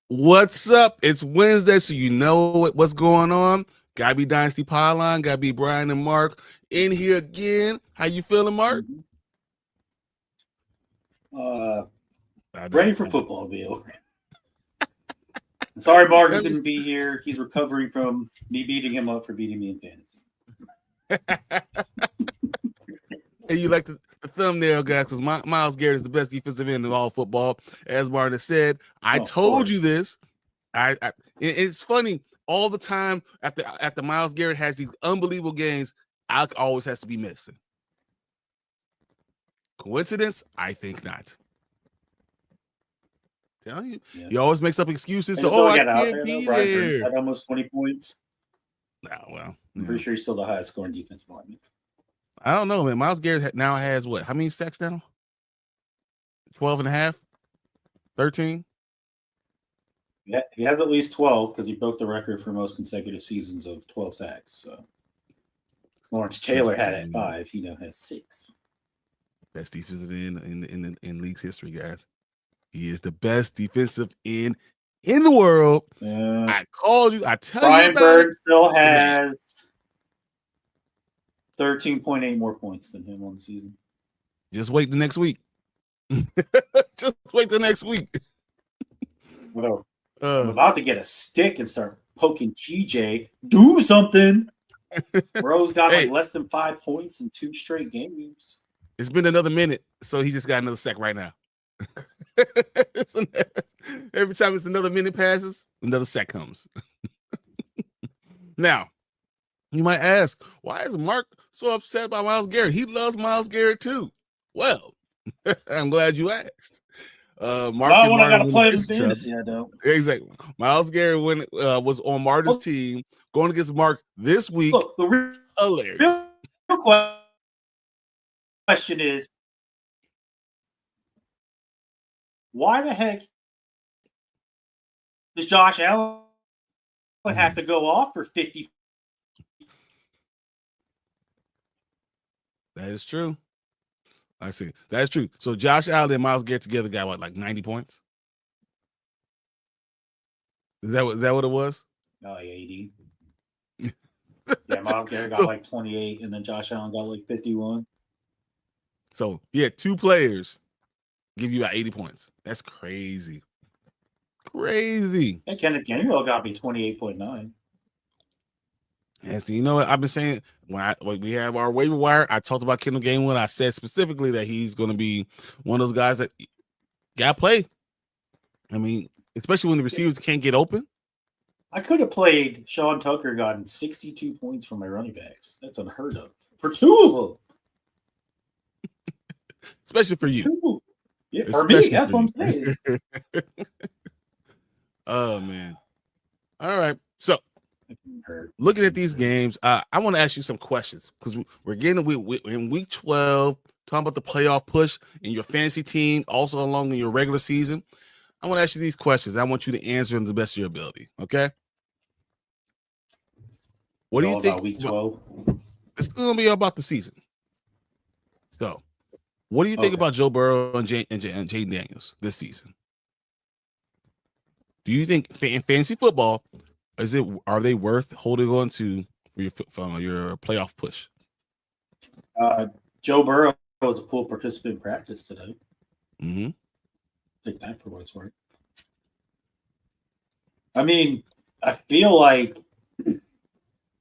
What's up? It's Wednesday, so you know what's going on. Gotta be Dynasty Pylon, gotta be Brian and Mark in here again. How you feeling, Mark? Ready for football, Bill. Sorry, Mark couldn't be here. He's recovering from me beating him up for beating me in fantasy. And you like the thumbnail, guys, because Myles Garrett is the best defensive end in all football. As Martin said, I told you this. It's funny all the time after Myles Garrett has these unbelievable games, Alec always has to be missing. Coincidence? I think not. Tell you, he always makes up excuses. So, I can't be there. Had almost 20 points. No, well, I'm pretty sure he's still the highest scoring defensive lineman. I don't know, man. Myles Garrett now has what? How many sacks now? 12 and a half? 13? Yeah, he has at least 12 because he broke the record for most consecutive seasons of 12 sacks. So Lawrence Taylor had at 5. He now has 6. Best defensive end in league's history, guys. He is the best defensive end in the world. I called you. I tell Brian you about Bird it. still has 13.8 more points than him on the season. Just wait the next week. Just wait the next week. I'm about to get a stick and start poking GJ. Do something. Bro's got like less than 5 points in 2 straight games. It's been another minute, so he just got another sack right now. Every time it's another minute passes, another sack comes. Now, you might ask, why is Mark so upset about Myles Garrett? He loves Myles Garrett too. Well, I'm glad you asked. Mark I got to play this fantasy. I don't. Exactly. Myles Garrett was on Marta's team going against Mark this week. Look, hilarious. Real question is, why the heck does Josh Allen have to go off for 50? That is true. I see. That's true. So Josh Allen and Myles Garrett together got what, like 90 points? Is that what it was? Oh, 80. Yeah, Myles Garrett got like 28, and then Josh Allen got like 51. So yeah, 2 players give you about 80 points. That's crazy. Crazy. And Kenneth Gainwell got me 28.9. And so you know what I've been saying when we have our waiver wire, I talked about Kendall Gainwell. I said specifically that he's going to be one of those guys that got to play. I mean, especially when the receivers can't get open. I could have played Sean Tucker, gotten 62 points from my running backs. That's unheard of for 2 of them. Especially for you. 2. Yeah, for me, that's what I'm saying. Oh man. All right. So looking at these games, I want to ask you some questions because we're getting in week 12, talking about the playoff push in your fantasy team, also along in your regular season. I want to ask you these questions. I want you to answer them to the best of your ability. Okay. What do you think? Week 12? It's going to be about the season. So, what do you think about Joe Burrow and Jaden Daniels this season? Do you think in fantasy football, are they worth holding on to for your playoff push? Joe Burrow was a full participant in practice today. Mm-hmm. Take that for what it's worth. I mean, I feel like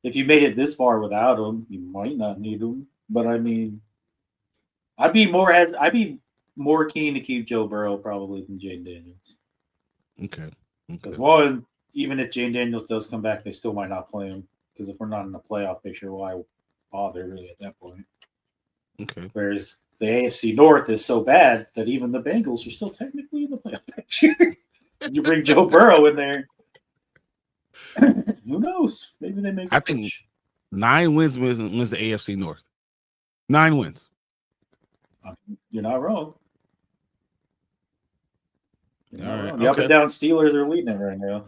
if you made it this far without him, you might not need him. But I mean, I'd be more keen to keep Joe Burrow probably than Jaden Daniels. Okay. Because one, even if Jaden Daniels does come back, they still might not play him. Because if we're not in the playoff picture, why bother really at that point? Okay. Whereas the AFC North is so bad that even the Bengals are still technically in the playoff picture. You bring Joe Burrow in there. Who knows? Maybe they make. I think 9 wins wins the AFC North. 9 wins. You're not wrong. All right. The up and down Steelers are leading it right now.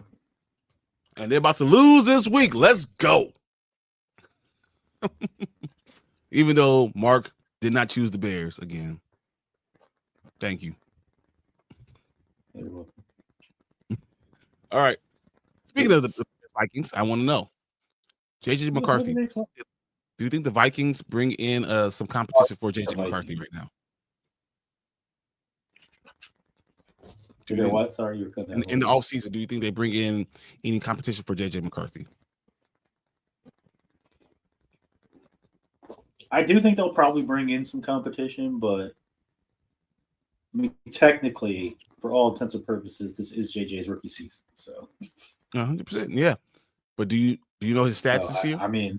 And they're about to lose this week. Let's go. Even though Mark did not choose the Bears again. Thank you. You're welcome. All right. Speaking of the Vikings, I want to know. JJ McCarthy. Do you think the Vikings bring in some competition for JJ McCarthy right now? What? Sorry, you're cutting in the offseason, do you think they bring in any competition for JJ McCarthy? I do think they'll probably bring in some competition, but I mean, technically, for all intents and purposes, this is JJ's rookie season. So 100%, yeah. But do you know his stats this year? I mean,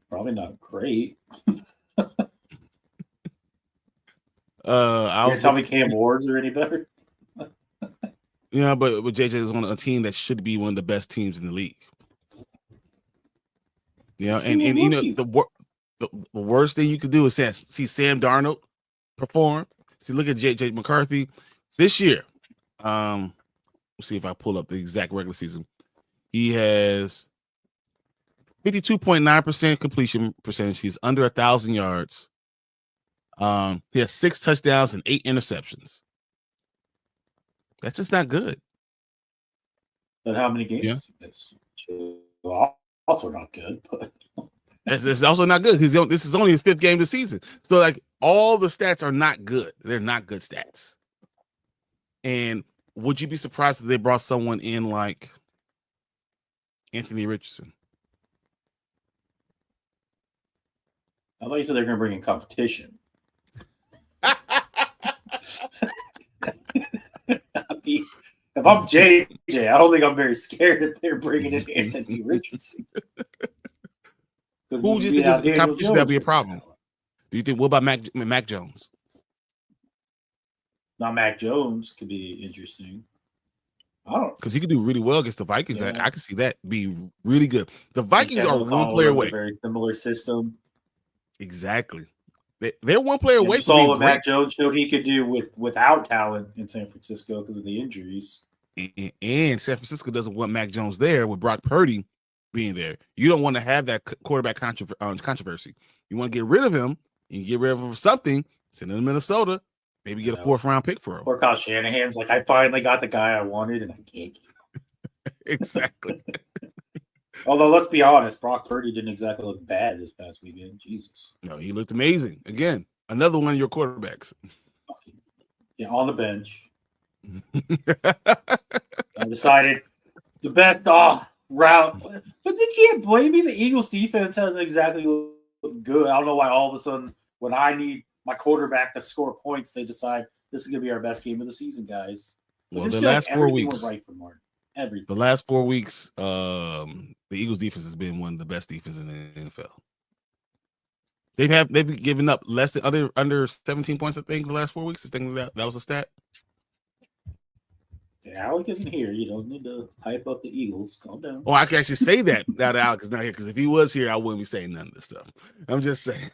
probably not great. You're telling me Cam Ward's are any better? Yeah, but JJ is on a team that should be one of the best teams in the league. Yeah, and you know the worst thing you could do is see Sam Darnold perform. See, look at JJ McCarthy this year. We'll see if I pull up the exact regular season. He has 52.9% completion percentage. He's under 1,000 yards. He has 6 touchdowns and 8 interceptions. That's just not good. But how many games has he missed? Also not good, but it's also not good because this is only his 5th game of the season. So like all the stats are not good. They're not good stats. And would you be surprised if they brought someone in like Anthony Richardson? I thought you said they're going to bring in competition. If I'm JJ, I don't think I'm very scared that they're bringing in Anthony Richardson. Who do you think is the competition that'll be a problem? Do you think? What about Mac Jones? Now Mac Jones could be interesting. I don't, because he could do really well against the Vikings. Yeah. I could see that be really good. The Vikings are one player away. Very similar system. Exactly. They're one player away. You saw what Mac Jones showed he could do without talent in San Francisco because of the injuries. And San Francisco doesn't want Mac Jones there with Brock Purdy being there. You don't want to have that quarterback controversy. You want to get rid of him and get rid of him for something. Send him to Minnesota. Maybe get a 4th-round pick for him. Poor Kyle Shanahan's like, I finally got the guy I wanted, and I can't. Exactly. Although, let's be honest, Brock Purdy didn't exactly look bad this past weekend. Jesus. No, he looked amazing. Again, another one of your quarterbacks. Yeah, on the bench. I decided the best route. But you can't blame me. The Eagles' defense hasn't exactly looked good. I don't know why all of a sudden, when I need my quarterback to score points, they decide this is going to be our best game of the season, guys. Well, the last 4 weeks. Right for Martin. Everything. The last 4 weeks, the Eagles defense has been one of the best defenses in the NFL. They've given up less than under 17 points, I think, the last 4 weeks. I think that was a stat. Alec isn't here. You don't need to hype up the Eagles. Calm down. Oh, I can actually say that now that Alec is not here, because if he was here, I wouldn't be saying none of this stuff. I'm just saying.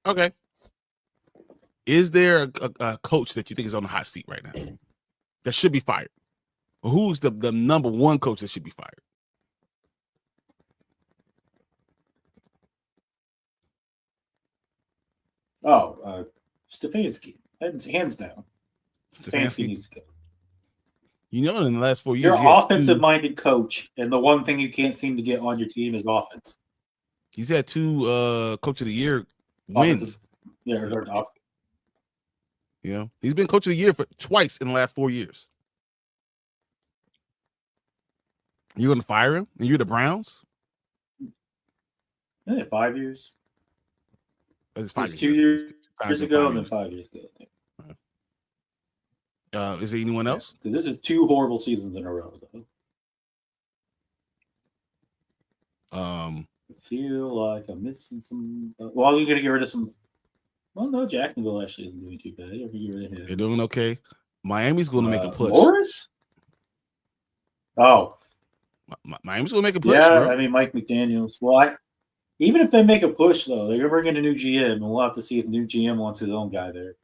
Okay. Is there a coach that you think is on the hot seat right now that should be fired? Or who's the number one coach that should be fired? Oh, Stefanski. Hands down. Stefanski needs to go. You know, in the last 4 years, you're an offensive-minded coach, and the one thing you can't seem to get on your team is offense. He's had 2 Coach of the Year wins. Yeah, you know, he's been Coach of the Year for twice in the last 4 years. You're going to fire him, and you're the Browns? Yeah, 5 years. It's 5 years. 2 years ago, and then 5 years ago, I think. Is there anyone else? Because this is 2 horrible seasons in a row, though. I feel like I'm missing some. Well, we're going to get rid of some. Well, no, Jacksonville actually isn't doing too bad. They're doing okay. Miami's going to make a push. Morris? Oh. Miami's going to make a push. Yeah, bro. I mean, Mike McDaniels. Well, even if they make a push, though, they're going to bring in a new GM, and we'll have to see if the new GM wants his own guy there.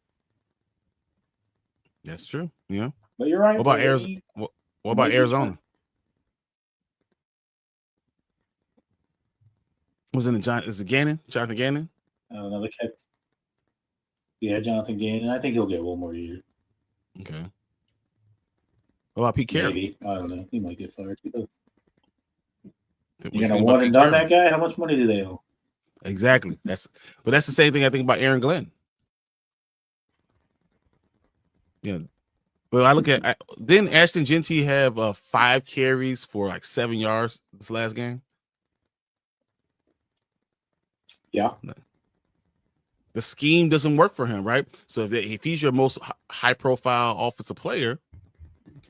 That's true. Yeah. But you're right. What about Arizona? What about Arizona? Was in the is it Gannon? Jonathan Gannon? I don't know. They kept. Yeah, Jonathan Gannon. I think he'll get one more year. Okay. What about Pete Carroll? Maybe. I don't know. He might get fired too. You're gonna one and done that guy? How much money do they owe? Exactly. But that's the same thing I think about Aaron Glenn. Yeah. Well, I look at didn't Ashton Genty have 5 carries for like 7 yards this last game? Yeah. The scheme doesn't work for him, right? So if he's your most high-profile offensive player,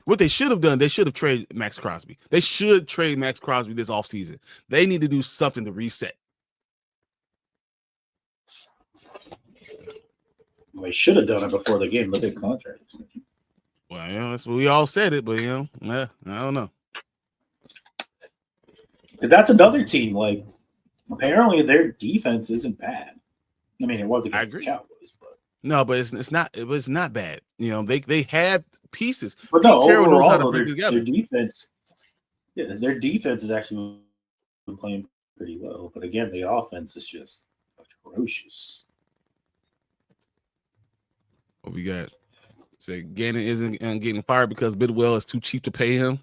what they should have done, they should have traded Max Crosby. They should trade Max Crosby this offseason. They need to do something to reset. Well, they should have done it before the game. Look at contracts. Well, you know, that's what we all said it, but I don't know. That's another team. Like, apparently their defense isn't bad. I mean, it was against the Cowboys, but no, but it's not. It was not bad. You know, they had pieces. But no, overall, their defense, their defense has actually been playing pretty well. But again, the offense is just atrocious. What we got? Say Gannon isn't getting fired because Bidwell is too cheap to pay him.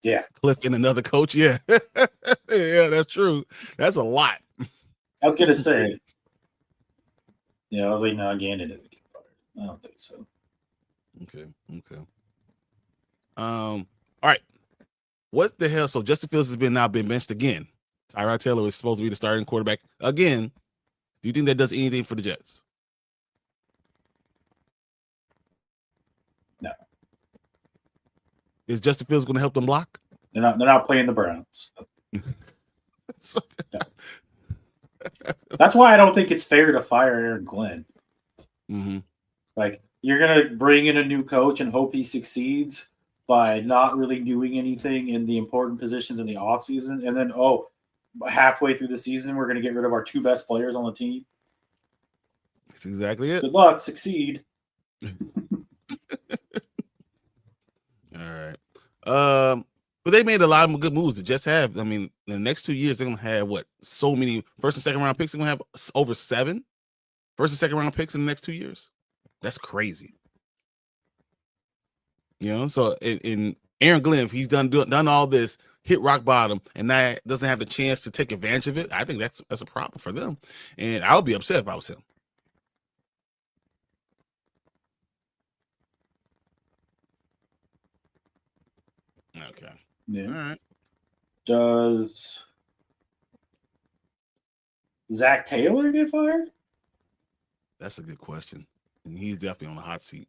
Yeah, Cliff and another coach. Yeah, yeah, that's true. That's a lot. I was gonna say. Yeah, I was like, no, Gannon doesn't get fired. I don't think so. Okay. All right. What the hell? So Justin Fields has now been benched again. Tyrod Taylor is supposed to be the starting quarterback again. Do you think that does anything for the Jets? No. Is Justin Fields going to help them block? They're not playing the Browns. No. That's why I don't think it's fair to fire Aaron Glenn. Mm-hmm. Like, you're going to bring in a new coach and hope he succeeds by not really doing anything in the important positions in the offseason. And then, halfway through the season, we're going to get rid of our 2 best players on the team. That's exactly it. Good luck. Succeed. All right. But they made a lot of good moves. The Jets have. I mean, in the next 2 years, they're going to have so many first and second round picks. They're going to have over 7 first and second round picks in the next 2 years. That's crazy. You know, so in Aaron Glenn, if he's done all this, hit rock bottom, and now doesn't have the chance to take advantage of it, I think that's a problem for them. And I would be upset if I was him. Okay. Yeah. All right. Does Zach Taylor get fired? That's a good question. And he's definitely on the hot seat.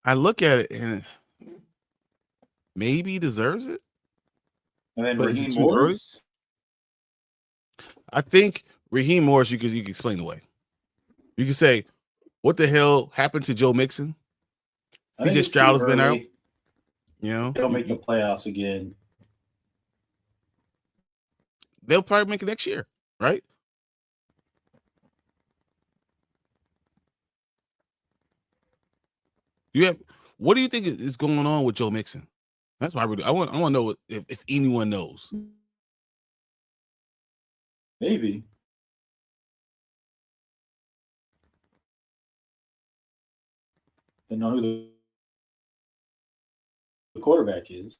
I look at it and maybe he deserves it. And then but is it Raheem too early? Morris? I think Raheem Morris, you can explain away. You can say, what the hell happened to Joe Mixon? CJ Stroud has been out. You know, they'll make the playoffs again. They'll probably make it next year, right? What do you think is going on with Joe Mixon? That's why I want to know if anyone knows. Maybe. I know who the quarterback is.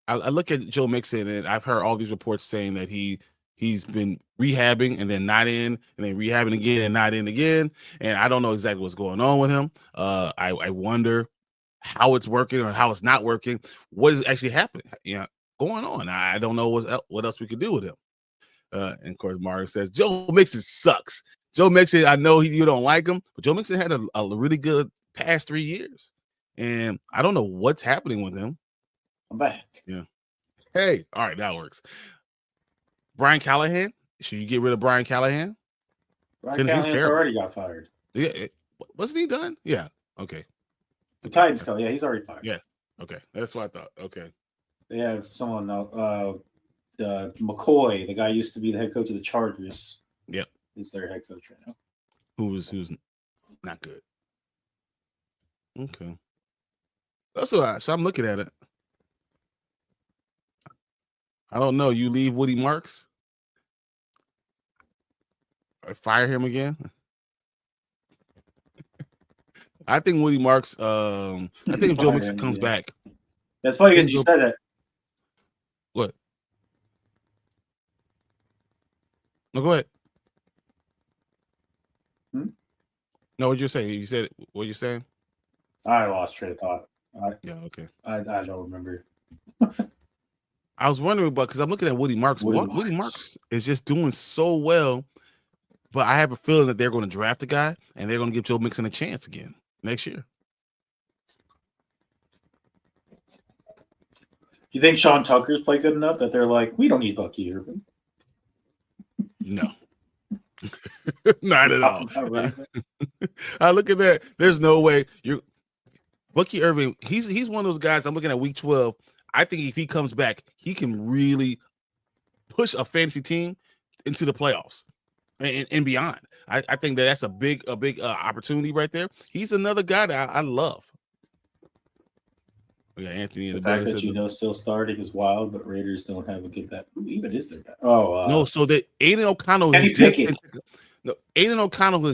I look at Joe Mixon, and I've heard all these reports saying that he's been rehabbing and then not in, and then rehabbing again and not in again. And I don't know exactly what's going on with him. I wonder how it's working or how it's not working. What is actually happening? Going on. I don't know what else we could do with him. And of course, Martin says Joe Mixon sucks. Joe Mixon, I know you don't like him, but Joe Mixon had a really good past 3 years, and I don't know what's happening with him. I'm back. Yeah. Hey, all right, that works. Brian Callahan, should you get rid of Brian Callahan? Brian Callahan's already got fired. Yeah, wasn't he done? Yeah. Okay. The Titans call. Yeah, he's already fired. Yeah. Okay, that's what I thought. Okay. They have someone McCoy, the guy who used to be the head coach of the Chargers. Yep. Is their head coach right now. Who's not good. Okay. That's all right. So I'm looking at it. I don't know. You leave Woody Marks? Or fire him again? I think Woody Marks, I think if Joe Mixon comes back. That's funny because you said that. What? No, go ahead. No, what you're saying? You said what you're saying? I lost train of thought. Yeah, okay. I don't remember. I was wondering about because I'm looking at Woody Marks. Woody Marks is just doing so well, but I have a feeling that they're going to draft a guy and they're going to give Joe Mixon a chance again next year. You think Sean Tucker's played good enough that they're like, we don't need Bucky Irvin? No. Not at all. I look at that. There's no way Bucky Irvin. He's one of those guys. I'm looking at week 12. I think if he comes back, he can really push a fantasy team into the playoffs and beyond. I think that's a big opportunity right there. He's another guy that I love. We got Anthony in the fact that still starting is wild, but Raiders don't have a good bat. Who even is their bat? No, so that Aiden O'Connell has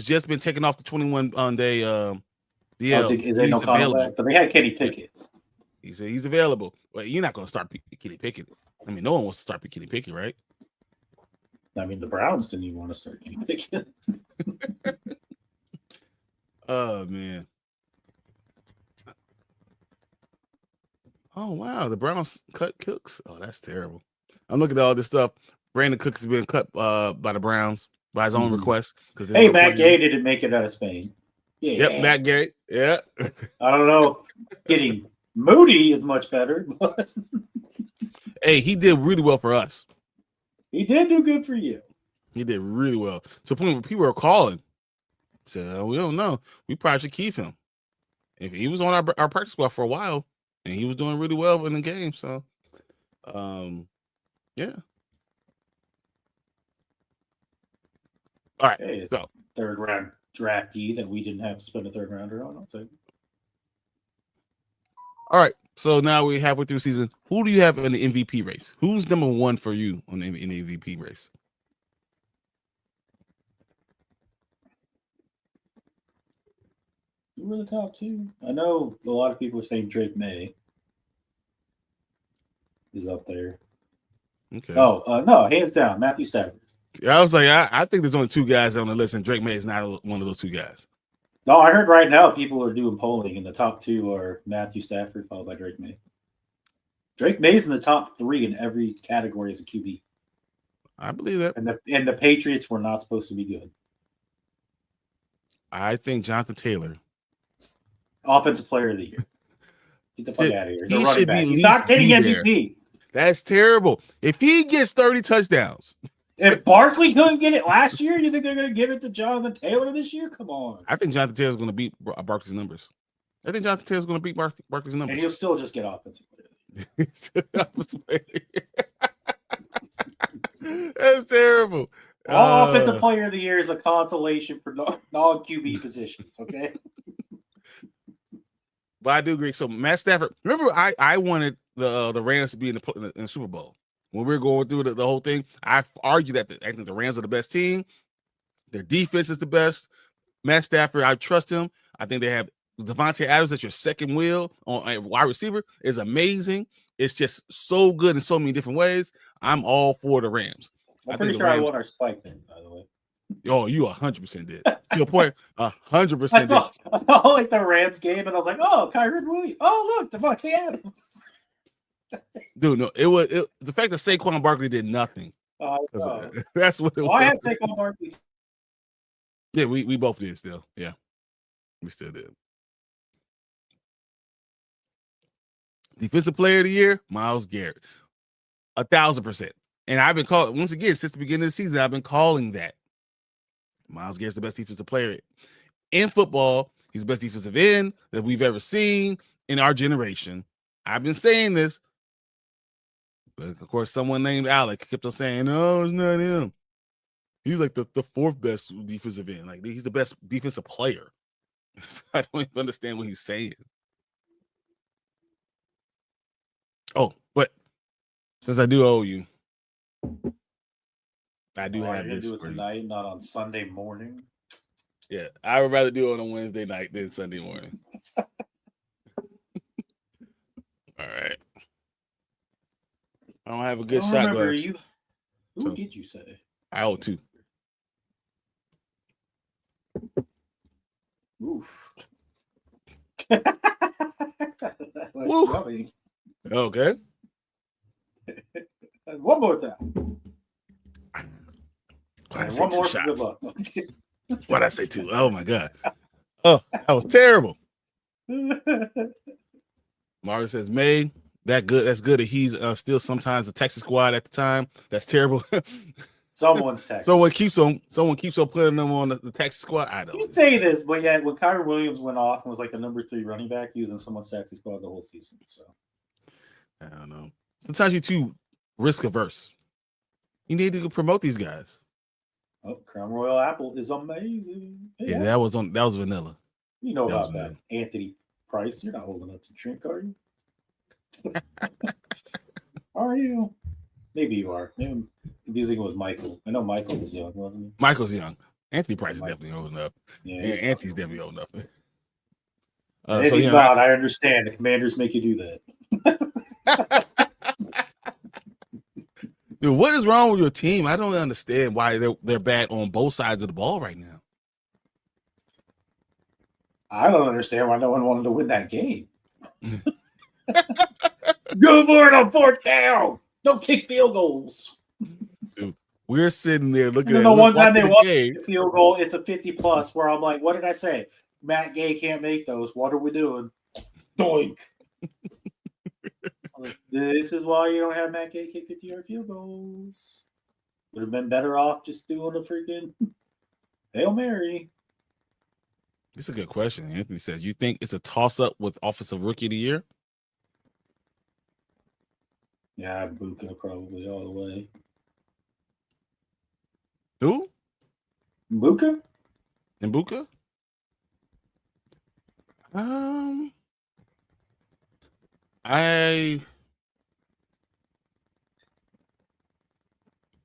just been taken off the 21-day DL. Is Aiden O'Connell back? But they had Kenny Pickett. He said he's available. But you're not going to start Kenny Pickett. I mean, no one wants to start Kenny Pickett, right? I mean, the Browns didn't even want to start Kenny Pickett. Oh, man. Oh, wow. The Browns cut Cooks. Oh, that's terrible. I'm looking at all this stuff. Brandon Cooks has been cut by the Browns by his own request. Hey, Matt Gay didn't make it out of Spain. Yeah. Yep, Matt Gay. Yeah. I don't know. Getting Moody is much better. But hey, he did really well for us. He did do good for you. He did really well. To the point where people are calling. So we don't know. We probably should keep him. If he was on our practice squad for a while, and he was doing really well in the game. So, yeah. All right. Hey, so third round draftee that we didn't have to spend a third rounder on. I'll take it. All right. So now we're halfway through the season. Who do you have in the MVP race? Who's number one for you in the MVP race? Who were the top two? I know a lot of people are saying Drake May is up there. Okay. Oh, no, hands down, Matthew Stafford. Yeah, I was like, I think there's only two guys on the list, and Drake May is not one of those two guys. No, I heard right now people are doing polling, and the top two are Matthew Stafford, followed by Drake May. Drake May's in the top three in every category as a QB. I believe that. And the Patriots were not supposed to be good. I think Jonathan Taylor. Offensive player of the year. Get the fuck out of here. He should be He's not getting MVP. That's terrible. If he gets 30 touchdowns. If Barkley couldn't get it last year, you think they're going to give it to Jonathan Taylor this year? Come on. I think Jonathan Taylor's going to beat Barkley's numbers. I think Jonathan Taylor's going to beat Barkley's numbers. And he'll still just get offensive player. That's terrible. All offensive player of the year is a consolation for non-QB positions, okay? But I do agree. So Matt Stafford, remember I wanted the Rams to be in the Super Bowl. When we were going through the whole thing, I argued that I think the Rams are the best team. Their defense is the best. Matt Stafford, I trust him. I think they have Devontae Adams at your second wheel on a wide receiver is amazing. It's just so good in so many different ways. I'm all for the Rams. I'm pretty sure I won our spike thing, by the way. Oh, you 100% did. To a point, 100% I saw like the Rams game, and I was like, "Oh, Kyron Williams. Oh, look, Devontae Adams." Dude, no, it was the fact that Saquon Barkley did nothing. That's what it was. I had Saquon Barkley. Yeah, we both did still. Yeah, we still did. Defensive player of the year, Myles Garrett. 1,000%. And I've been calling, once again, since the beginning of the season, I've been calling that. Myles Garrett's the best defensive player in football. He's the best defensive end that we've ever seen in our generation. I've been saying this. But of course, someone named Alec kept on saying, no, it's not him. He's like the fourth best defensive end. Like, he's the best defensive player. I don't even understand what he's saying. Oh, but since I do owe you, I do have this do it tonight, not on Sunday morning. Yeah, I would rather do it on Wednesday night than Sunday morning. All right. I don't have a good shot glove. Who did you say? I owe 2. Oof. Woo. Okay. One more time. One more shots. Good luck. Why'd I say 2? Oh my God. Oh, that was terrible. Mario says, May, that's good that he's still sometimes the Texas squad at the time. That's terrible. Someone's Texas. Someone keeps on putting them on the Texas squad. I don't. You say this, but yeah, when Kyron Williams went off and was like the number 3 running back, he was in someone's Texas squad the whole season. So I don't know. Sometimes you're too risk averse. You need to promote these guys. Oh, Crown Royal Apple is amazing. Yeah, that was vanilla. You know about that, Anthony Price. You're not holding up to drink, are you? Are you? Maybe you are. Maybe confusing with Michael. I know Michael was young, wasn't he? Michael's young. Anthony Price is definitely old enough. Yeah, Anthony's definitely old enough. Anthony's not. I understand. The Commanders make you do that. Dude, what is wrong with your team? I don't understand why they're bad on both sides of the ball right now. I don't understand why no one wanted to win that game. Go for it on 4th down. Don't kick field goals. Dude, we're sitting there looking at the one time they won a field goal. It's a 50+ where I'm like, what did I say? Matt Gay can't make those. What are we doing? Doink. Like, this is why you don't have Matt Gay kick 50-yard field goals. Would have been better off just doing a freaking Hail Mary. This is a good question. Anthony says, you think it's a toss-up with Offensive Rookie of the Year? Yeah, Mbuka probably all the way. Who? Mbuka? Mbuka?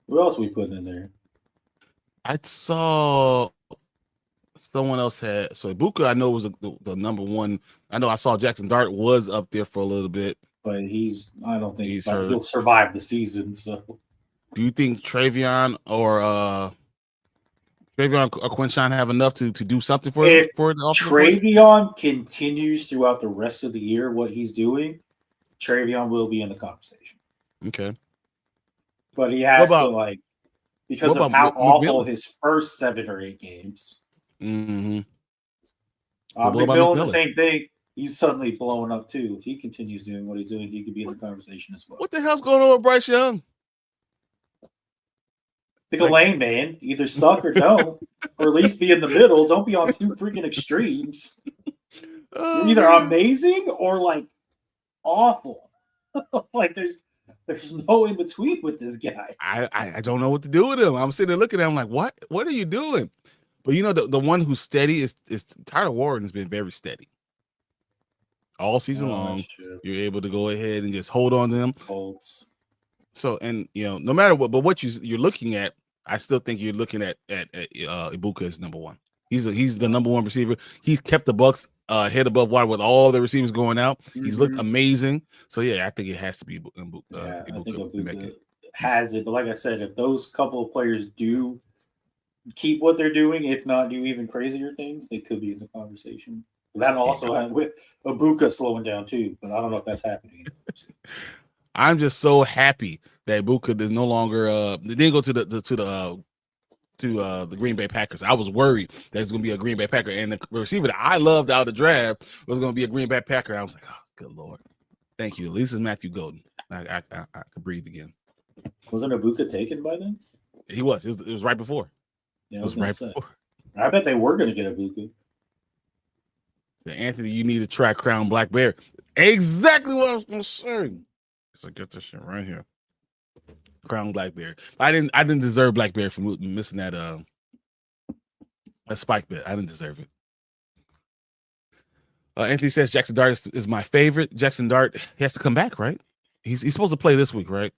Who else we putting in there? I saw someone else had. So Ibuka, I know was the number 1. I know I saw Jackson Dart was up there for a little bit, but I don't think he'll survive the season. So, do you think Travion or Quinshawn have enough to do something for the Travion continues throughout the rest of the year what he's doing? Travion will be in the conversation. Okay. But he has to, because of how awful his first 7 or 8 games. Mm-hmm. McMillan, the same thing. he's suddenly blowing up too. If he continues doing what he's doing, he could be in the conversation as well. What the hell's going on with Bryce Young? Pick a lane, man. Either suck or don't, or at least be in the middle. Don't be on two freaking extremes. You're either amazing or like awful. Like there's no in between with this guy. I don't know what to do with him. I'm sitting there looking at him like, what? What are you doing? But you know, the one who's steady is Tyler Warren has been very steady all season long. You're able to go ahead and just hold on to them. Colts. So, and you know, no matter what, but what you're looking at, I still think you're looking at Ibuka as number one. He's the number one receiver. He's kept the Bucks head above water with all the receivers going out. He's looked amazing. So yeah, I think it has to be Ibuka. I think Ibuka has it. But like I said, if those couple of players do keep what they're doing, if not do even crazier things, they could be in the conversation. That also had with Ibuka slowing down too, but I don't know if that's happening. I'm just so happy that Ibuka is no longer they didn't go to the Green Bay Packers. I was worried that it's going to be a Green Bay Packer, and the receiver that I loved out of the draft was going to be a Green Bay Packer. I was like, oh, good Lord. Thank you. At least it's Matthew Golden. I could breathe again. Wasn't Ibuka taken by them? He was. It was right before. Yeah, it was right before. I bet they were going to get Ibuka. Anthony, you need to try Crown Black Bear. Exactly what I was going to say. So get this shit right here. Crown Blackberry. I didn't deserve Blackberry for missing that spike bet. I didn't deserve it. Anthony says Jackson Dart is my favorite. Jackson Dart has to come back, right? He's supposed to play this week, right?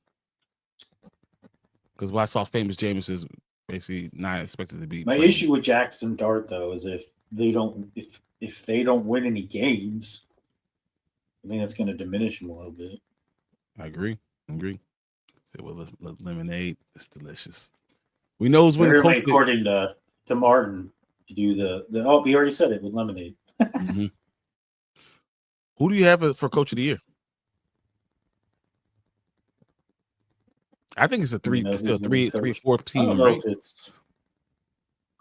Because what I saw, Famous James is basically not expected to be. My issue with Jackson Dart though is if they don't win any games, I think that's going to diminish him a little bit. I agree. With lemonade, it's delicious. We know who's winning. According to Martin, to do the he already said it with lemonade. Mm-hmm. Who do you have for Coach of the Year? I think it's still three or four team race.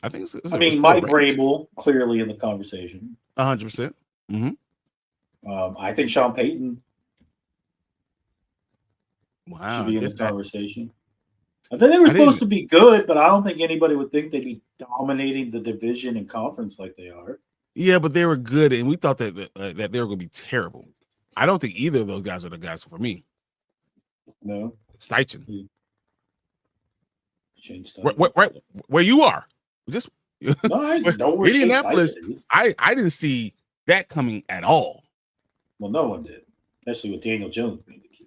I think it's Mike Vrabel clearly in the conversation. 100%. Mm-hmm. I think Sean Payton. Wow, should be in the conversation. I think they were supposed to be good, but I don't think anybody would think they'd be dominating the division and conference like they are. Yeah, but they were good, and we thought that they were going to be terrible. I don't think either of those guys are the guys for me. No, Steichen. Shane Steichen. Right where you are, just no, I know where Indianapolis. I didn't see that coming at all. Well, no one did, especially with Daniel Jones being the QB.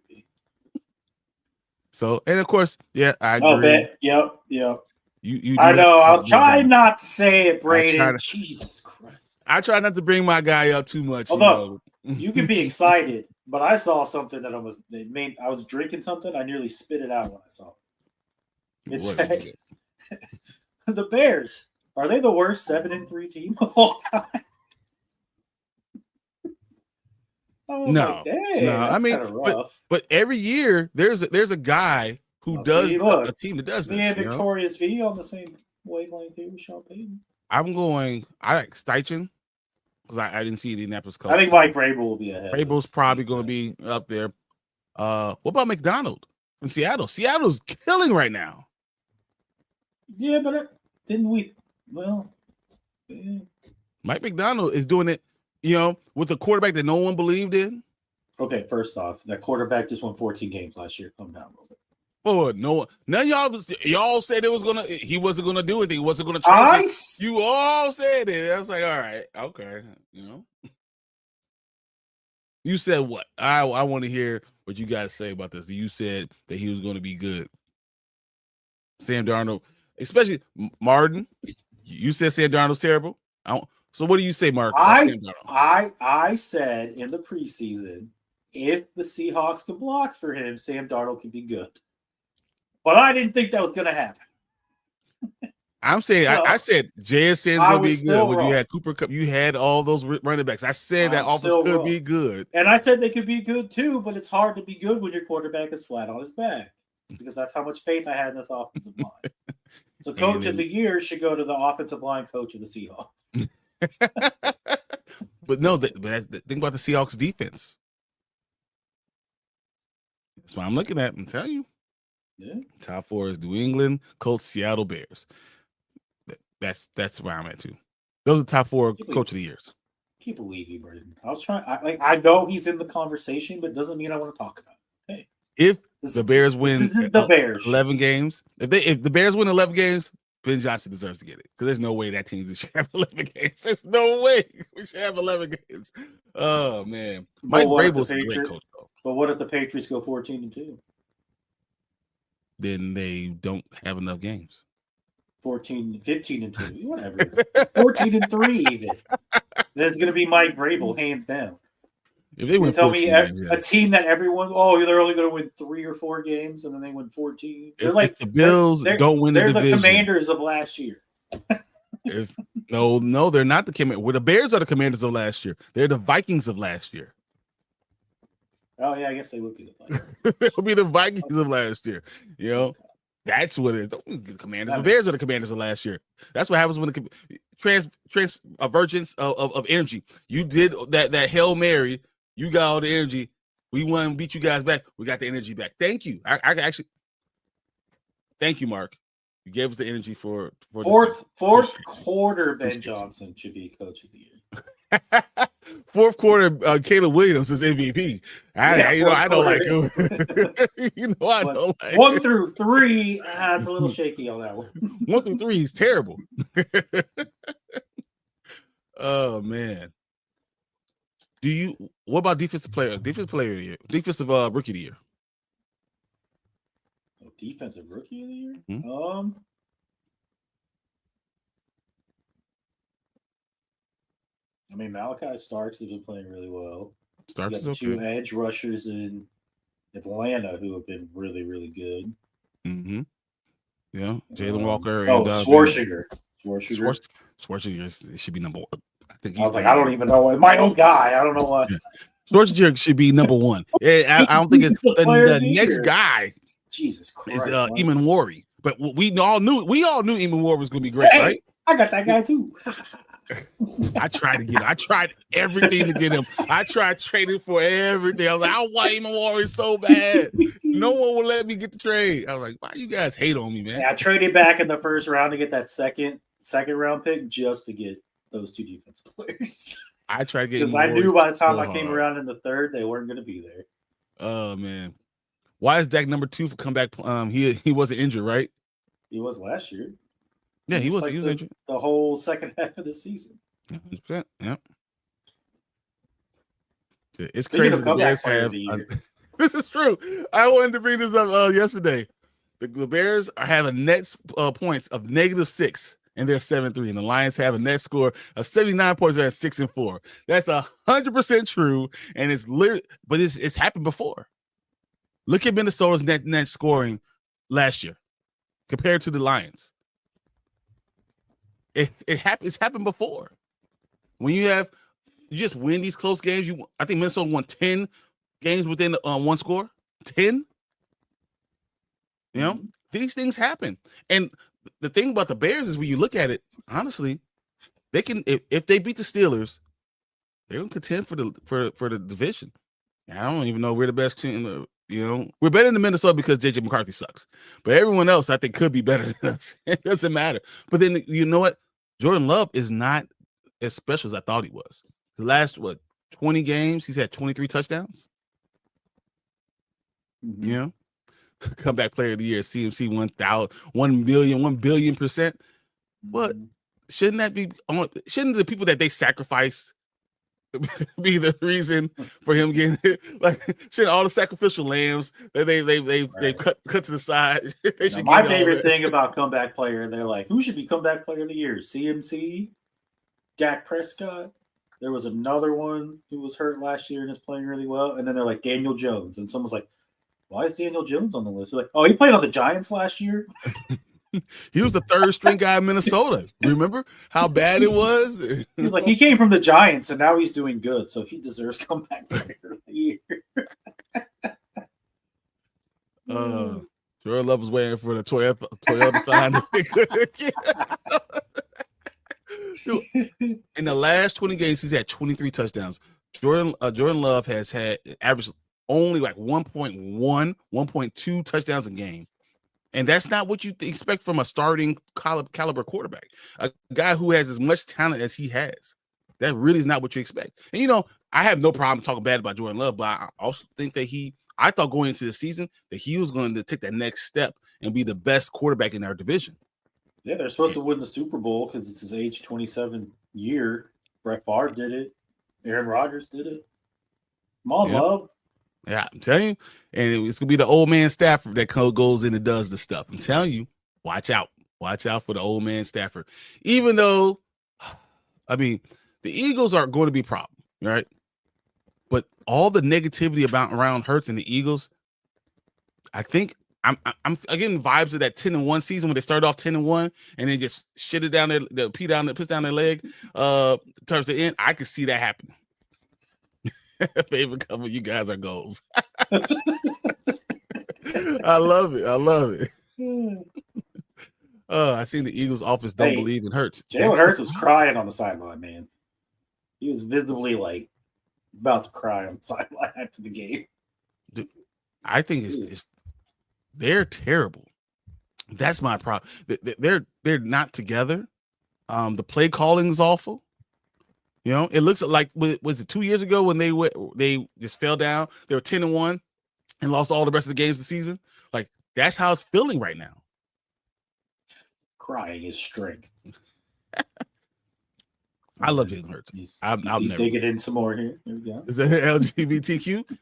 So, and of course, yeah, I agree. Yep. You I know. I'll try not to say it, Brady. Jesus Christ. I try not to bring my guy up too much. Although you can be excited, but I saw something that I was drinking something. I nearly spit it out when I saw it. It said, the Bears, are they the worst 7-3 team of all time? No. I mean, but every year there's a guy who does a team that does this. Yeah, Victorious V on the same wavelength here with Sean Payton. I like Steichen because I didn't see Indianapolis coach. I think Mike Vrabel will be ahead. Vrabel's probably going to be up there. What about McDonald in Seattle? Seattle's killing right now. Yeah, but didn't we? Well, yeah. Mike McDonald is doing it. With a quarterback that no one believed in. Okay, first off, that quarterback just won 14 games last year. Calm down a little bit. Oh no! None of y'all said he wasn't gonna do anything. He wasn't gonna translate. You all said it. I was like, all right, okay, You said what? I want to hear what you guys say about this. You said that he was going to be good. Sam Darnold, especially Martin. You said Sam Darnold's terrible. So what do you say, Mark? I said in the preseason, if the Seahawks could block for him, Sam Darnold could be good. But I didn't think that was going to happen. I'm saying I said JSN's going to be good. When you had Cooper Kupp, you had all those running backs. I said that offense could be good. And I said they could be good too, but it's hard to be good when your quarterback is flat on his back because that's how much faith I had in this offensive line. So coach of the year should go to the offensive line coach of the Seahawks. But no, think about the Seahawks defense. That's what I'm looking at. I'm telling you. Yeah. Top 4 is New England, Colts, Seattle Bears. That's where I'm at too. Those are the top 4 coach of the years. Can't believe you, Braden. I was trying. I know he's in the conversation, but doesn't mean I want to talk about it. Hey, if the Bears win the Bears 11 games, if the Bears win 11 games, Ben Johnson deserves to get it because there's no way that team should have 11 games. There's no way we should have 11 games. Oh man, Mike Vrabel's a great coach though. But what if the Patriots go 14-2? Then they don't have enough games. 15-2, whatever. 14-3 even. Then it's going to be Mike Vrabel, hands down. If they win 14 games, a team that everyone, they're only going to win 3 or 4 games, and then they win 14. They're if the Bills don't win the division, they're the Commanders of last year. No, they're not the Commanders. Well, the Bears are the Commanders of last year. They're the Vikings of last year. Oh yeah, I guess they would be the Vikings. They'll be the Vikings of last year. You know, that's what it is. The Commanders. The Bears are the Commanders of last year. That's what happens when the transvergence of energy. You did that Hail Mary. You got all the energy. We won and beat you guys back. We got the energy back. Thank you. I actually thank you, Mark. You gave us the energy for fourth quarter. Ben Johnson should be coach of the year. Fourth quarter, Caleb Williams is MVP. I don't like him. I don't like 1 through 3. It's a little shaky on that one. 1 through 3 is terrible. Oh man. What about defensive player of the year? Defensive rookie of the year. Defensive rookie of the year? Hmm? I mean, Malachi Starks has been playing really well. Starks is okay. 2 edge rushers in Atlanta who have been really, really good. Mm-hmm. Yeah, Jalen Walker. And Schwarzenegger. Schwarzenegger should be number 1. I don't even know. My own guy. I don't know why. Yeah. Schwarzenegger should be number 1. I don't think it's the next guy. Jesus Christ, is Eamon Warry. But we all knew Eamon Warry was going to be great, right? I got that guy too. I tried everything to get him. I tried trading for everything. I was like, I want Eamon Warry so bad. No one will let me get the trade. I was like, why you guys hate on me, man? Yeah, I traded back in the first round to get that second round pick just to get those 2 defensive players. I tried to get because I knew by the time I came around in the third, they weren't going to be there. Oh man, why is Dak number 2 for comeback? He wasn't injured, right? He was last year. Yeah, he was injured the whole second half of the season. 100%. Yeah, it's crazy. The Bears have. This is true. I wanted to bring this up yesterday. The Bears have a net points of -6. And they're 7-3, and the Lions have a net score of 79 points. They're at 6-4. That's 100% true, and it's happened before. Look at Minnesota's net scoring last year compared to the Lions. It's happened before. When you just win these close games. I think Minnesota won 10 games within 1 score. 10. You know, these things happen, and the thing about the Bears is when you look at it, honestly, they can if they beat the Steelers, they're gonna contend for the division. And I don't even know if we're the best team. We're better than Minnesota because JJ McCarthy sucks. But everyone else, I think, could be better than us. It doesn't matter. But then you know what? Jordan Love is not as special as I thought he was. The last 20 games, he's had 23 touchdowns. Mm-hmm. You know? Comeback player of the year, CMC 1 billion%. But shouldn't the people that they sacrificed be the reason for him getting it? Like, shouldn't all the sacrificial lambs that they cut to the side? My favorite thing about comeback player, they're like, who should be comeback player of the year? CMC, Dak Prescott. There was another one who was hurt last year and is playing really well. And then they're like Daniel Jones, and someone's like, why is Daniel Jones on the list? They're like, oh, he played on the Giants last year. He was the 3rd string guy in Minnesota. Remember how bad it was? He's like, he came from the Giants, and now he's doing good, so he deserves comeback player of the year. Jordan Love was waiting for the Toyota find. And In the last 20 games, he's had 23 touchdowns. Jordan Love has had average only like 1.1, 1.2 touchdowns a game. And that's not what you expect from a starting caliber quarterback. A guy who has as much talent as he has. That really is not what you expect. And, you know, I have no problem talking bad about Jordan Love, but I also think that I thought going into the season that he was going to take that next step and be the best quarterback in our division. Yeah, they're supposed to win the Super Bowl because it's his age 27 year. Brett Favre did it. Aaron Rodgers did it. Come on, Love. Yeah, I'm telling you. And it's going to be the old man Stafford that goes in and does the stuff. I'm telling you, watch out. Watch out for the old man Stafford. Even though, I mean, the Eagles are going to be a problem, right? But all the negativity around Hurts and the Eagles, I think I'm getting vibes of that 10-1 season when they started off 10-1 and then just shit it down their puts down their leg towards the end. I could see that happening. Favorite couple of you guys are goals. I love it. I love it. I seen the Eagles office don't believe in Hurts. Jalen Hurts was crying on the sideline, man. He was visibly like about to cry on the sideline after the game. Dude, I think they're terrible. That's my problem. They're not together. The play calling is awful. You know, it looks like was it 2 years ago when they just fell down? They were 10-1 and lost all the rest of the games of the season. Like that's how it's feeling right now. Crying is strength. I love Jalen Hurts. He's digging in some more here. Here we go. Is that LGBTQ?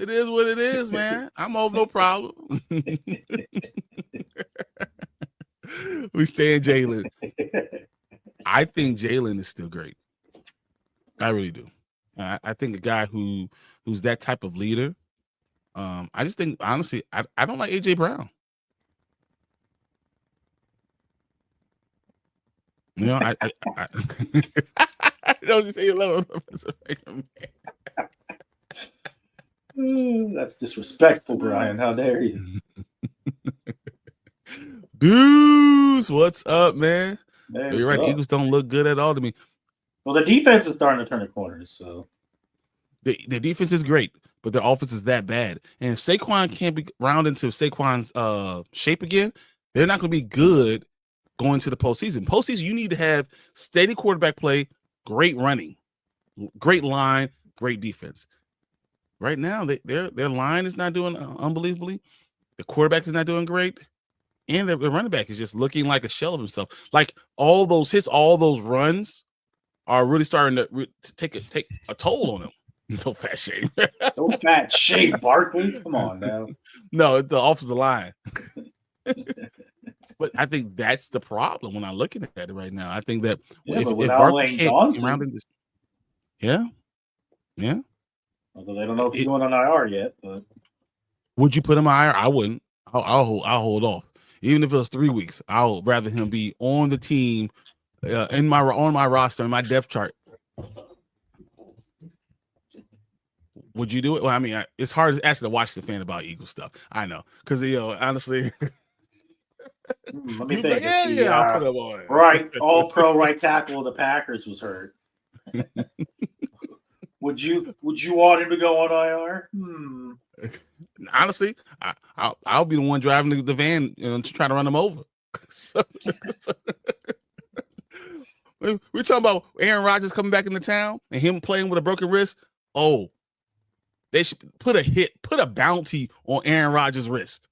It is what it is, man. I'm over no problem. We stand Jalen. I think Jalen is still great. I really do. I think a guy who's that type of leader. I just think honestly, I don't like AJ Brown. You know, I don't you say you love him. That's disrespectful, Brian. How dare you? Deuce, what's up, man? Hey, you're right. The Eagles don't look good at all to me. Well, the defense is starting to turn the corners, so the defense is great, but their offense is that bad. And if Saquon can't be round into Saquon's shape again, they're not going to be good going to the postseason. Postseason, you need to have steady quarterback play, great running, great line, great defense. Right now, their line is not doing unbelievably. The quarterback is not doing great. And the running back is just looking like a shell of himself. Like all those hits, all those runs are really starting to take a toll on him. So fat shame. So fat shame, Barkley. Come on now. No, it's the offensive line. But I think that's the problem when I'm looking at it right now. I think that if Barkley can't around in this, yeah. Although they don't know if he's going on IR yet, but would you put him on IR? I wouldn't. I'll hold off. Even if it was 3 weeks, I'll rather him be on the team, on my roster, in my depth chart. Would you do it? Well, I mean, it's hard to ask the Washington fan about Eagles stuff. I know, because honestly, let me think. I'll put him on it. Right, all-pro right tackle of the Packers was hurt. Would you want him to go on IR? Honestly, I'll be the one driving the van to try to run them over. We're talking about Aaron Rodgers coming back into town and him playing with a broken wrist. Oh, they should put a bounty on Aaron Rodgers' wrist.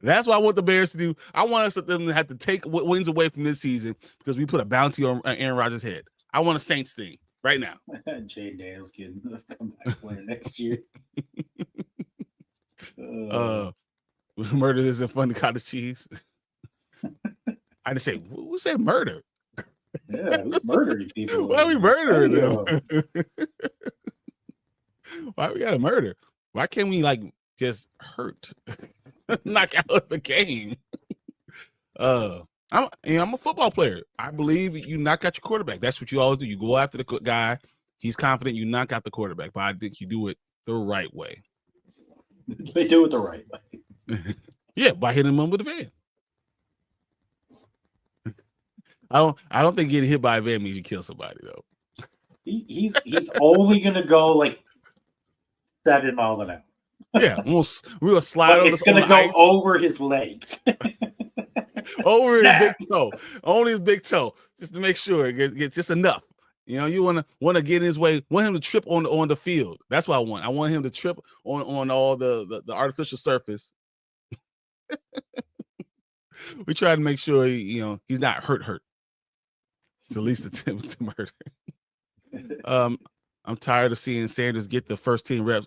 That's what I want the Bears to do. I want them to have to take wins away from this season because we put a bounty on Aaron Rodgers' head. I want a Saints thing right now. Jay Daniels can come back player next year. Murder isn't fun to cottage cheese. I just say, who said murder? Yeah, who's murdering people? Why are we murdering them? Why we gotta murder? Why can't we just hurt? Knock out of the game. I'm a football player. I believe you knock out your quarterback. That's what you always do. You go after the guy. He's confident. You knock out the quarterback. But I think you do it the right way. They do it the right way. Yeah, by hitting him with a van. I don't think getting hit by a van means you kill somebody though. He's only gonna go like 7 miles an hour. Yeah, we're gonna slide But on it's this gonna on go ice. over his legs. Over Snap. his big toe, only his big toe, just to make sure it gets just enough. You know, you want to get in his way. Want him to trip on the field. That's what I want. I want him to trip on all the artificial surface. We try to make sure he's not hurt. It's at least attempt to murder. I'm tired of seeing Sanders get the first team reps.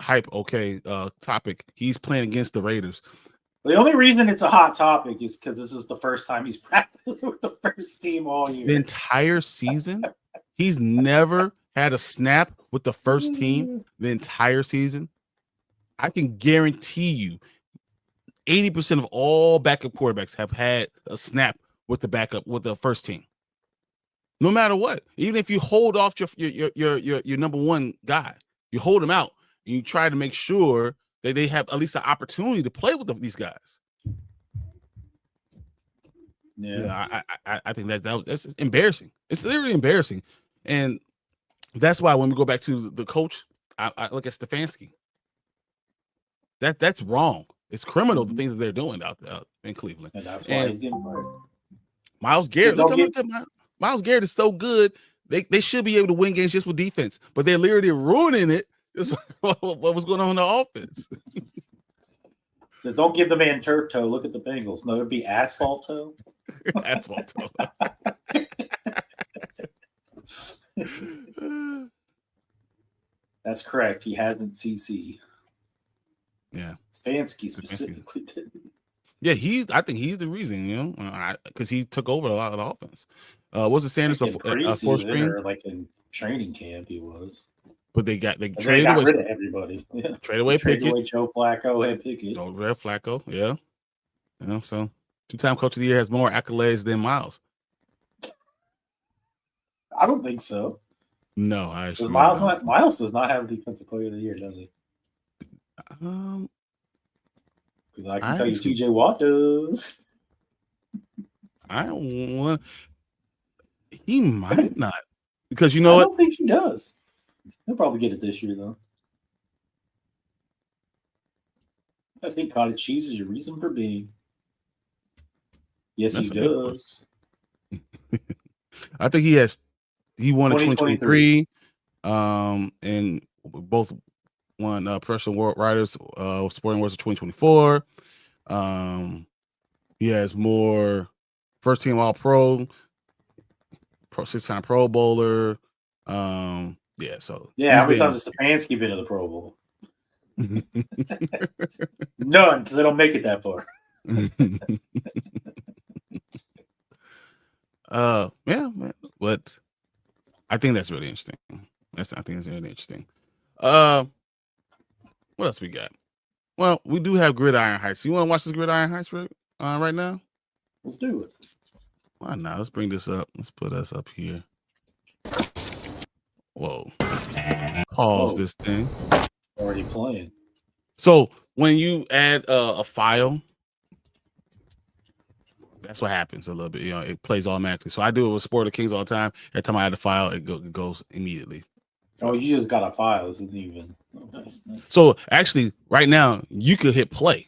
Hype. Okay. Topic. He's playing against the Raiders. The only reason it's a hot topic is because this is the first time he's practiced with the first team all year. The entire season, he's never had a snap with the first team the entire season. I can guarantee you 80% of all backup quarterbacks have had a snap with the first team. No matter what, even if you hold off your number one guy, you hold him out and you try to make sure that they have at least an opportunity to play with these guys. Yeah, I think that's embarrassing. It's literally embarrassing, and that's why when we go back to the coach, I look at Stefanski. That's wrong. It's criminal the things that they're doing out in Cleveland. And that's why he's getting fired. Myles Garrett, Myles Garrett is so good. They should be able to win games just with defense, but they're literally ruining it. Is what was going on in the offense. Says, don't give the man turf toe. Look at the Bengals. No, it'd be asphalt toe. Asphalt toe. That's correct. He hasn't CC. Yeah. Stefanski specifically didn't. Yeah, I think he's the reason, because he took over a lot of the offense. Was it Sanders a fourth string? Or like in training camp he was. But they got rid of everybody. Yeah. Trade away Pickett. Away Joe Flacco and Pickett. Oh, Red Flacco, yeah. So 2-time coach of the year has more accolades than Myles. I don't think so. No, I actually Myles does not have a defensive player of the year, does he? Because I can tell you TJ Watt does. He might not. Because I don't think he does. He'll probably get it this year, though. I think cottage cheese is your reason for being. Yes, he does. I think he won in 2023. And both won Professional Writers Sporting Awards of 2024. He has more first team All Pro, 6-time Pro Bowler. Yeah, so how many times has Stefanski been to the Pro Bowl? None, because they don't make it that far. But I think that's really interesting. I think it's really interesting. What else we got? Well, we do have Gridiron Heights. You want to watch this Gridiron Heights right now? Let's do it. Why not? Let's bring this up. Let's put us up here. Whoa. Let's pause this thing. Already playing. So when you add a file, that's what happens a little bit. It plays automatically. So I do it with Sport of the Kings all the time. Every time I add a file, it goes immediately. So you just got a file. This isn't even. Oh, nice. So actually, right now, you could hit play.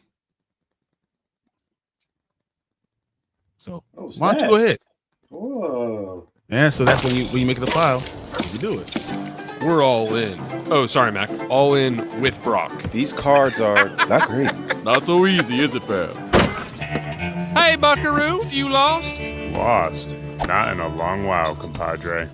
So why don't you go ahead? Whoa. Yeah, so that's when you make the file, you do it. We're all in. Oh, sorry, Mac. All in with Brock. These cards are not great. Not so easy, is it, fam? Hey, Buckaroo, you lost? Lost. Not in a long while, compadre.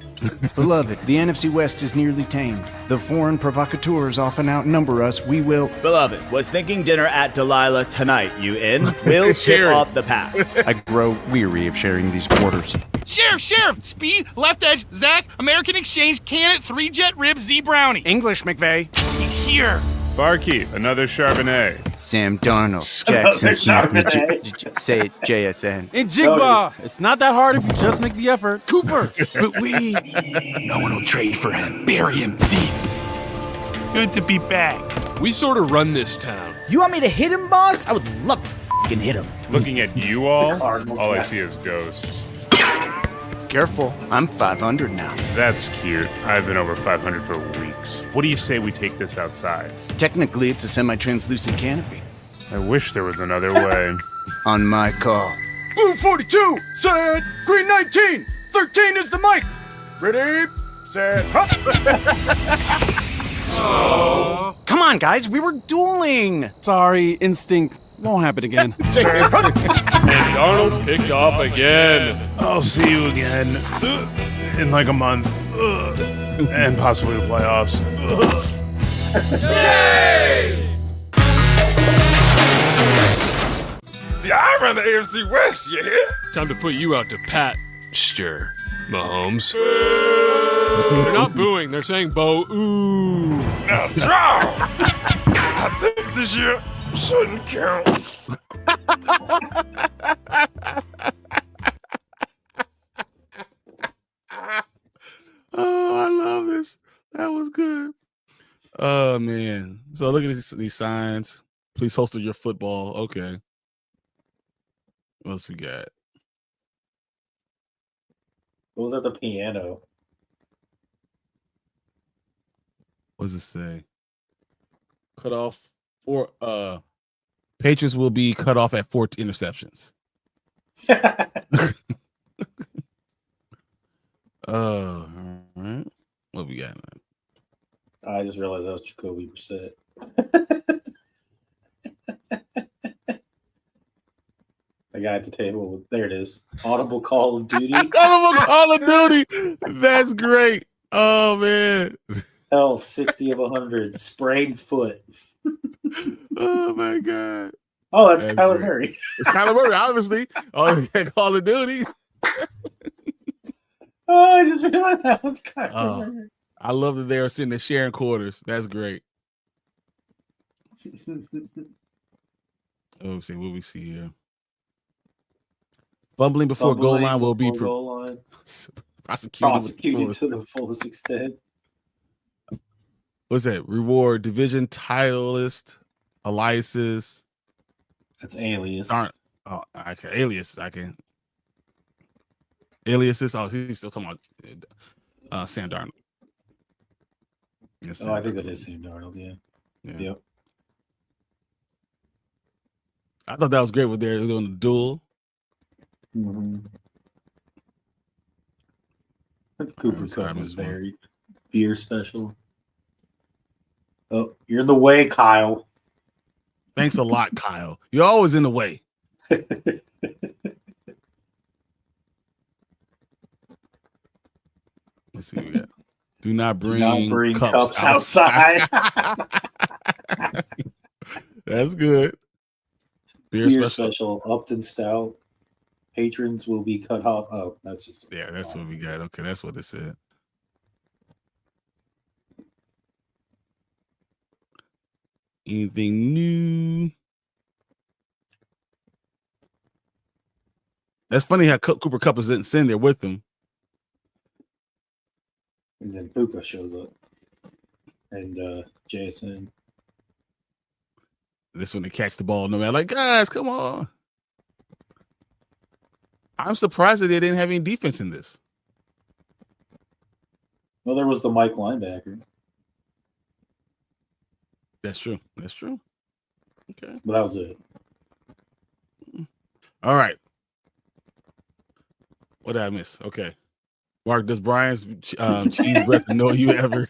Beloved, the NFC West is nearly tamed. The foreign provocateurs often outnumber us. We will... Beloved, was thinking dinner at Delilah tonight. You in? We'll chip off the pass. I grow weary of sharing these quarters. Sheriff! Speed, left edge, Zach, American Exchange, Cannet, 3-jet rib, Z Brownie. English, McVeigh. He's here. Barkeep, another Charbonnet. Sam Darnold, Jackson Smith, say it, JSN. In Jigba, it's not that hard if you just make the effort. Cooper. But we... No one will trade for him. Bury him deep. Good to be back. We sort of run this town. You want me to hit him, boss? I would love to You can hit him. Looking at you all, Cardinals, all I yes. see is ghosts. Careful, I'm 500 now. That's cute. I've been over 500 for weeks. What do you say we take this outside? Technically, it's a semi-translucent canopy. I wish there was another way. On my call. Blue 42, set. Green 19, 13 is the mic. Ready, set, hop. Come on, guys, we were dueling. Sorry, instinct. Won't happen again. And Darnold's picked off again. I'll see you again in like a month. And possibly the playoffs. See, I run the AFC West, you hear? Time to put you out to pasture, Mahomes. They're not booing. They're saying "Bo ooh." Now draw. I think this year shouldn't count. Oh, I love this. That was good. Oh man. So look at these signs. Please holster your football. Okay. What else we got? What was at the piano? What does it say? Cut off for Patriots will be cut off at 4 interceptions. All right. What we got? I just realized that was Jacoby Brissett. The guy at the table. There it is. Audible Call of Duty. Audible Call of Duty. That's great. Oh man. Hell, 60 of 100. Sprained foot. Oh my god. Oh, that's Kyler great. Murray. It's Kyler Murray, obviously. Oh, Call of Duty. Oh, I just realized that was Kyler Oh. Murray. I love that they are sitting there sharing quarters. That's great. Oh, see what we see here. Fumbling before goal line will be goal line. prosecuted to the fullest extent. What's that? Reward division titleist aliases. That's alias. Oh, okay. Aliases. I can. Aliases. Oh, he's still talking about Sam Darnold. Yes, I think that is Sam Darnold. Yeah. Yep. I thought that was great with they're doing the duel. Mm-hmm. Cooper Cup was very beer special. Oh, you're in the way, Kyle. Thanks a lot, Kyle. You're always in the way. Let's see what we got. Do not bring cups outside. That's good. Beer special. Upton Stout. Patrons will be cut off. Oh, that's just that's what we got. Okay, that's what it said. Anything new? That's funny how Cooper Kupp is sitting there with him. And then Puka shows up. And JSN. This when they catch the ball, no matter like, guys, come on. I'm surprised that they didn't have any defense in this. Well, there was the Mike linebacker. That's true. That's true. Okay. But that was it. All right. What did I miss? Okay. Mark, does Brian's cheese breath annoy you ever?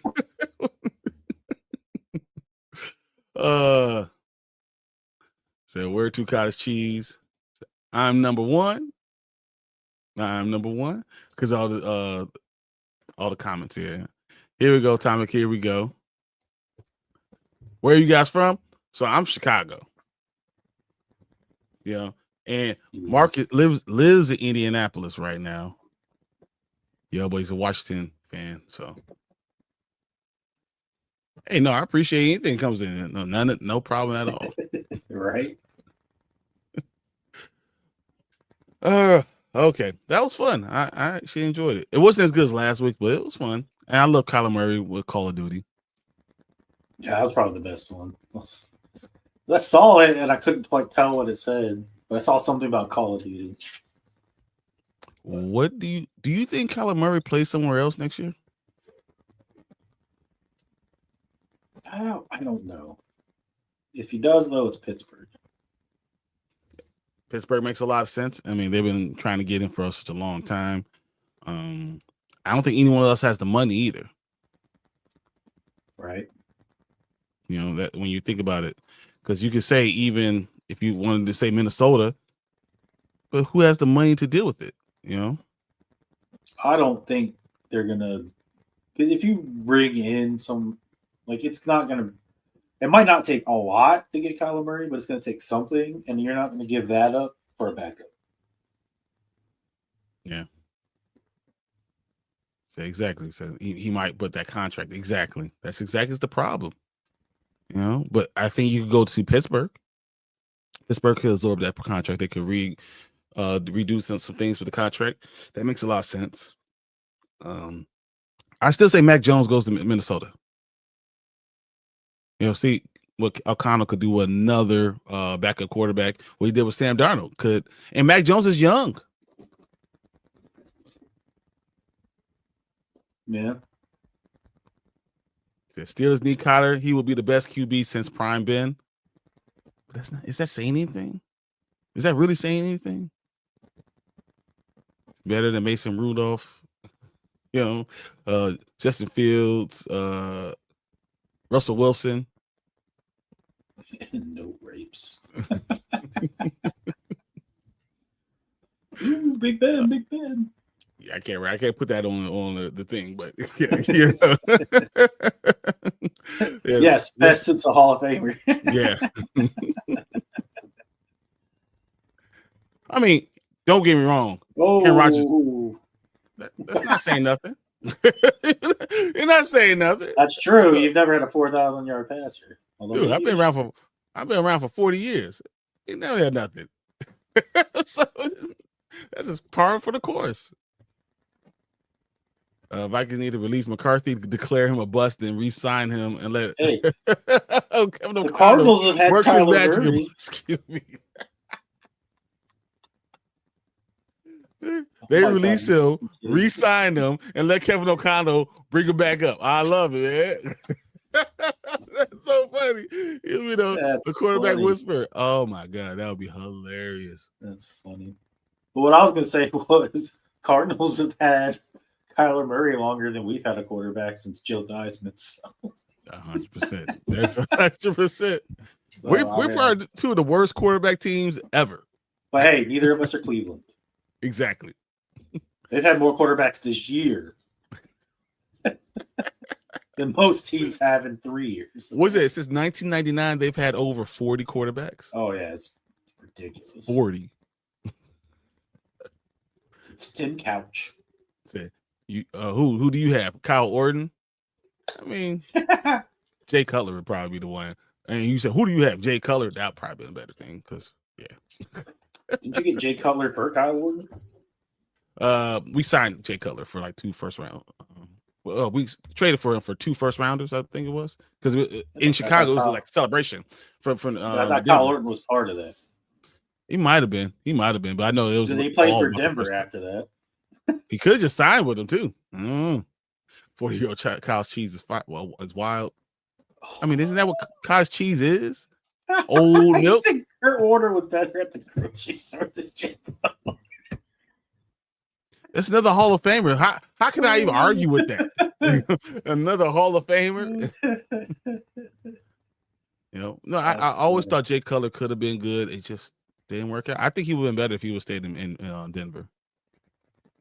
So where to cottage cheese? I'm number one. I'm number one. Because all the comments here. Here we go, Tomic. Here we go. Where are you guys from? So I'm Chicago. Yeah. And Mark lives in Indianapolis right now. Yeah, but he's a Washington fan. So hey, no, I appreciate anything comes in. No problem at all. Right. Okay. That was fun. I actually enjoyed it. It wasn't as good as last week, but it was fun. And I love Kyler Murray with Call of Duty. Yeah, that was probably the best one. I saw it and I couldn't quite tell what it said, but I saw something about Call of Duty. What do you think Kyler Murray plays somewhere else next year? I don't know. If he does, though, it's Pittsburgh. Pittsburgh makes a lot of sense. I mean, they've been trying to get him for such a long time. I don't think anyone else has the money either. Right. You know, that when you think about it, because you could say, even if you wanted to say Minnesota, but who has the money to deal with it? You know, I don't think they're gonna, because if you bring in some, like, it's not gonna. It might not take a lot to get Kyler Murray, but it's gonna take something, and you're not gonna give that up for a backup. Yeah. So exactly. So he might put that contract. Exactly. That's exactly the problem. You know, but I think you could go to Pittsburgh. Pittsburgh could absorb that contract. They could reduce some things with the contract. That makes a lot of sense. I still say Mac Jones goes to Minnesota. You know, see what O'Connell could do with another backup quarterback. What he did with Sam Darnold could, and Mac Jones is young. Yeah. The Steelers need Kyler. He will be the best QB since Prime Ben. But that's not. Is that saying anything? Is that really saying anything? It's better than Mason Rudolph. You know, Justin Fields, Russell Wilson. No rapes. Ooh, Big Ben, Big Ben. Yeah, I can't put that on the thing, but yeah. Yeah. Yes, best since a Hall of Famer. Yeah. I mean, don't get me wrong. Aaron Rodgers, that's not saying nothing. You're not saying nothing. That's true. You've never had a 4,000-yard passer. Dude, I've been around for 40 years. You never had nothing. So that's just par for the course. Vikings need to release McCarthy, declare him a bust, and re-sign him and let. Hey, the Cardinals have had Kyler Murray. Excuse me. They release him, re-sign him, and let Kevin O'Connell bring him back up. I love it, man. That's so funny. You know, the quarterback whisper. Oh my god, that would be hilarious. That's funny. But what I was going to say was Cardinals have had Kyler Murray longer than we've had a quarterback since Joe Theismann. So. 100%. That's 100%. We're probably two of the worst quarterback teams ever. But hey, neither of us are Cleveland. Exactly. They've had more quarterbacks this year than most teams have in 3 years. What's it? Since 1999, they've had over 40 quarterbacks. Oh yeah, it's ridiculous. 40. It's Tim Couch. You who do you have? Kyle Orton? I mean, Jay Cutler would probably be the one. And you said, who do you have? Jay Cutler? That would probably be a better thing because, yeah. Did you get Jay Cutler for Kyle Orton? We signed Jay Cutler for like 2 first round. We traded for him for 2 first rounders, I think it was, because in Chicago it was like a celebration. I thought Kyle Orton was part of that. He might have been, but I know it was. He played for Denver after that. He could have just signed with him too. 40-year-old cottage cheese is fine. Well, it's wild. I mean, isn't that what cottage cheese is? Old milk. Kurt Warner was better at the grocery store than Jay Cutler. That's another Hall of Famer. How can I even argue with that? Another Hall of Famer. You know, no, I always thought Jay Cutler could have been good. It just didn't work out. I think he would have been better if he would have stayed in Denver.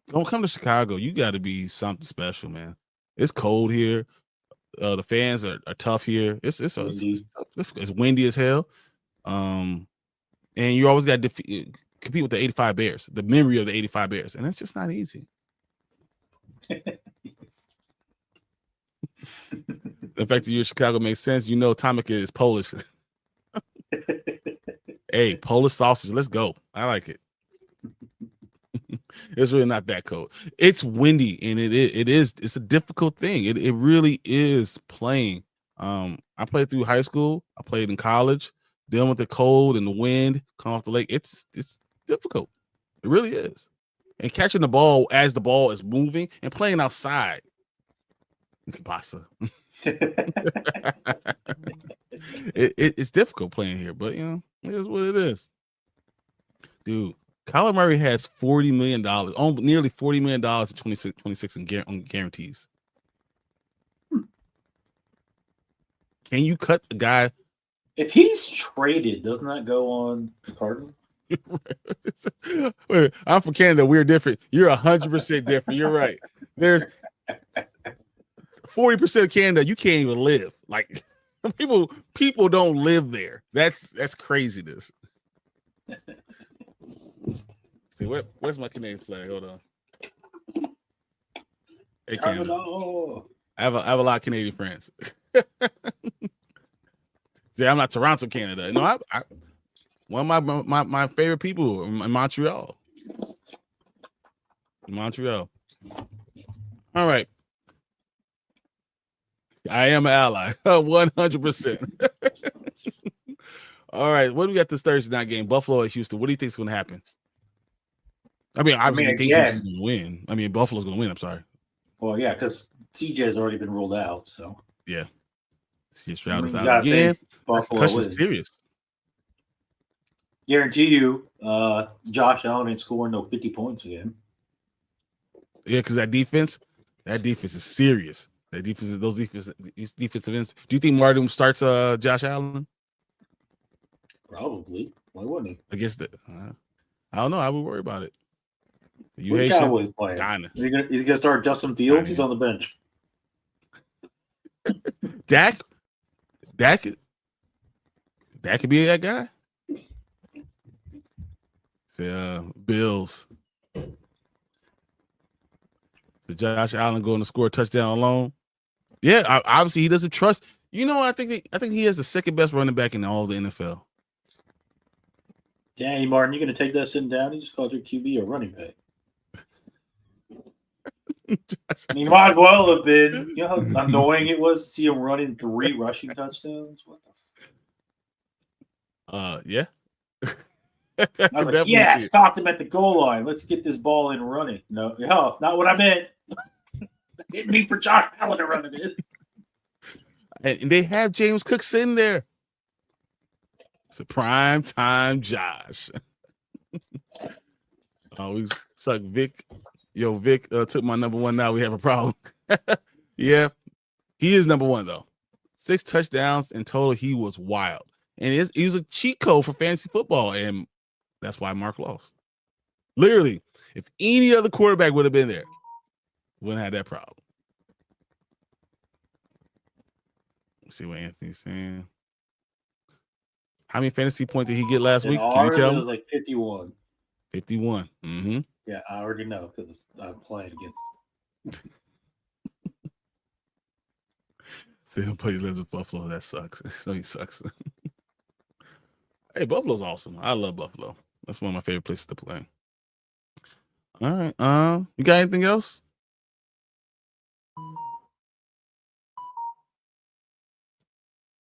Don't come to Chicago. You got to be something special, man. It's cold here. The fans are tough here. It's windy as hell. And you always got to compete with the 85 Bears, the memory of the 85 Bears. And it's just not easy. The fact that you're in Chicago makes sense. You know, Tomica is Polish. Hey, Polish sausage. Let's go. I like it. It's really not that cold. It's windy, and it's a difficult thing. It really is playing. I played through high school. I played in college. dealing with the cold and the wind coming off the lake. It's difficult. It really is. And catching the ball as the ball is moving and playing outside. Pasa. It's difficult playing here, but it is what it is. Dude, Kyler Murray has $40 million, nearly $40 million in 26 on guarantees. Can you cut the guy? If he's traded, doesn't that go on the Cardinals? Wait, I'm from Canada. We're different. You're 100% different. You're right. There's 40% of Canada. You can't even live. Like people don't live there. That's craziness. See, where's my Canadian flag? Hold on. Hey, Canada. I have a lot of Canadian friends. See, I'm not Toronto, Canada. No, I one of my favorite people in Montreal. All right. I am an ally. 100%. All right. What do we got this Thursday night game? Buffalo at Houston. What do you think is going to happen? I mean, obviously, you think Houston's going to win. I mean, Buffalo's going to win. I'm sorry. Well, yeah, because CJ has already been ruled out. So yeah, CJ Stroud is out again. Concussion's serious. Guarantee you, Josh Allen ain't scoring no 50 points again. Yeah, because that defense is serious. That defense, those defensive ends. Do you think Martin starts Josh Allen? Probably. Why wouldn't he? I guess that. I don't know. I would worry about it. You hate Cowboys playing. He's gonna start Justin Fields. He's on the bench. Dak could be that guy. Say Bills. So Josh Allen going to score a touchdown alone. Yeah, obviously he doesn't trust. I think he has the second best running back in all of the NFL. Danny Martin, you gonna take that sitting down? You just called your QB a running back. I mean, might as well have been. You know how annoying it was to see him running 3 rushing touchdowns? What the yeah. I was like, yeah, stopped him at the goal line. Let's get this ball in running. No, not what I meant. Hit me for Josh Allen to run it in. And they have James Cook sitting there. It's a prime time Josh. Oh, we suck Vic. Yo, Vic took my number 1. Now we have a problem. Yeah, he is number 1 though. 6 touchdowns in total. He was wild, and he was a cheat code for fantasy football, and that's why Mark lost. Literally, if any other quarterback would have been there, wouldn't have that problem. Let's see what Anthony's saying. How many fantasy points did he get last week? Can you tell me? It was like 51. 51. Mm-hmm. Yeah, I already know because I'm playing against him. See him play lives with Buffalo. That sucks. So he sucks. Hey, Buffalo's awesome. I love Buffalo. That's one of my favorite places to play. All right. You got anything else?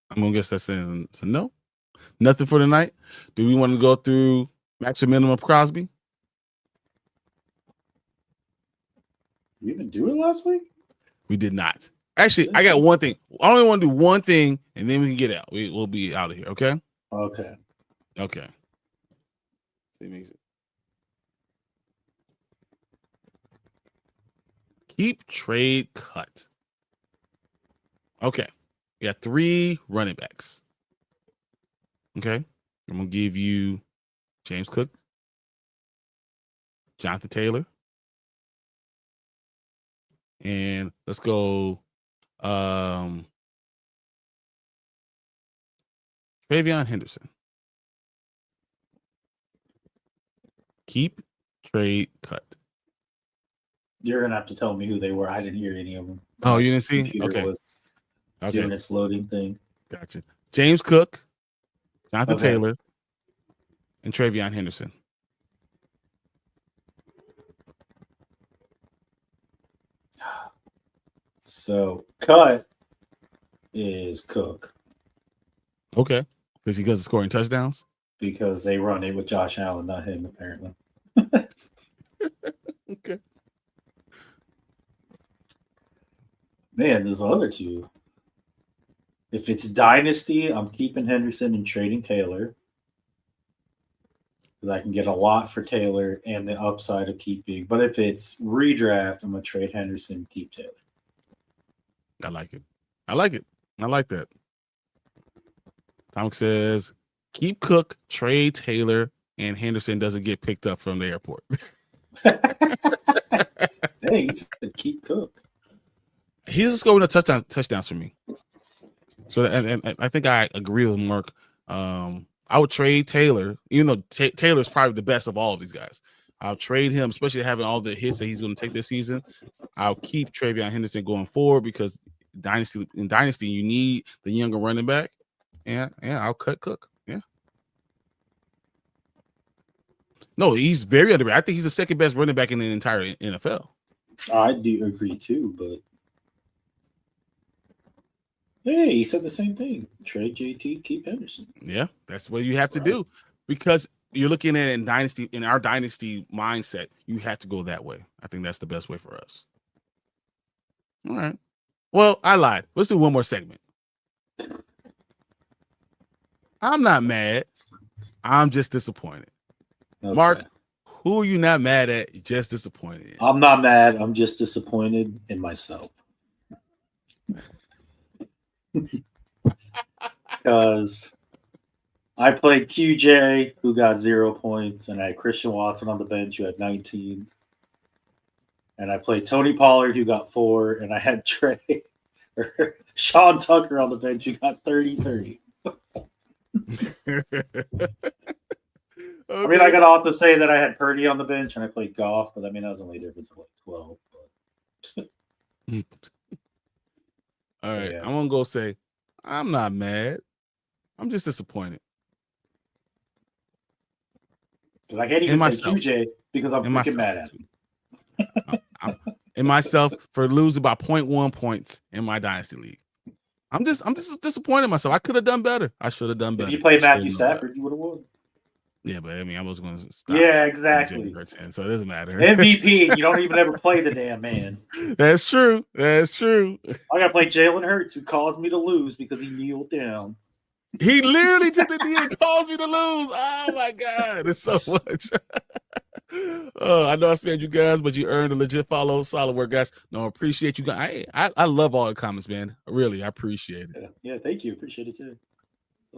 I'm gonna guess that's saying so no. Nothing for tonight. Do we want to go through max and minimum Crosby? You didn't do it last week? We did not. Actually, I got one thing. I only want to do one thing, and then we can get out. We'll be out of here. Okay. Okay. Keep trade cut. Okay. We got 3 running backs. Okay. I'm going to give you James Cook, Jonathan Taylor, and let's go Travion Henderson. Keep trade cut. You're going to have to tell me who they were. I didn't hear any of them. Oh, you didn't see? Okay. Doing its loading thing. Gotcha. James Cook, Jonathan Taylor, and Travion Henderson. So cut is Cook. Okay. Because he doesn't scoring touchdowns? Because they run it with Josh Allen, not him, apparently. Okay. Man, there's the other two. If it's Dynasty, I'm keeping Henderson and trading Taylor. Because I can get a lot for Taylor and the upside of keeping. But if it's redraft, I'm going to trade Henderson and keep Taylor. I like it. I like it. I like that. Tom says, keep Cook, trade Taylor, and Henderson doesn't get picked up from the airport. Hey, he said keep Cook. He's scoring a touchdowns for me. So, and I think I agree with Mark. I would trade Taylor, even though Taylor's probably the best of all of these guys. I'll trade him, especially having all the hits that he's going to take this season. I'll keep Travion Henderson going forward because in Dynasty, you need the younger running back. And I'll cut Cook. Yeah. No, he's very underrated. I think he's the second best running back in the entire NFL. I do agree too, but hey, he said the same thing. Trade JT, keep Henderson. Yeah, that's what you have to do because you're looking at it in our dynasty mindset. You have to go that way. I think that's the best way for us. All right. Well, I lied. Let's do one more segment. I'm not mad. I'm just disappointed. Okay. Mark, who are you not mad at? You're just disappointed in? I'm not mad. I'm just disappointed in myself. Because I played QJ, who got 0 points, and I had Christian Watson on the bench, who had 19. And I played Tony Pollard, who got 4, and I had Sean Tucker on the bench, who got 33. I mean, I got off to say that I had Purdy on the bench and I played Goff, but I mean, that was only a difference of like 12. But... All right. Yeah. I'm going to go say, I'm not mad. I'm just disappointed. I can't even say QJ because I'm freaking mad at him. And myself for losing by 0.1 points in my Dynasty League. I'm just disappointed in myself. I could have done better. I should have done better. If you played Matthew Stafford, you would have won. Yeah, but I mean, I was going to stop. Yeah, exactly. So it doesn't matter. MVP, you don't even ever play the damn man. That's true. That's true. I got to play Jalen Hurts, who caused me to lose because he kneeled down. He literally took the knee and caused me to lose. Oh my God, it's so much. I know I spammed you guys, but you earned a legit follow. Solid work, guys. No, I appreciate you guys. I love all the comments, man. Really, I appreciate it. Yeah, thank you. Appreciate it too.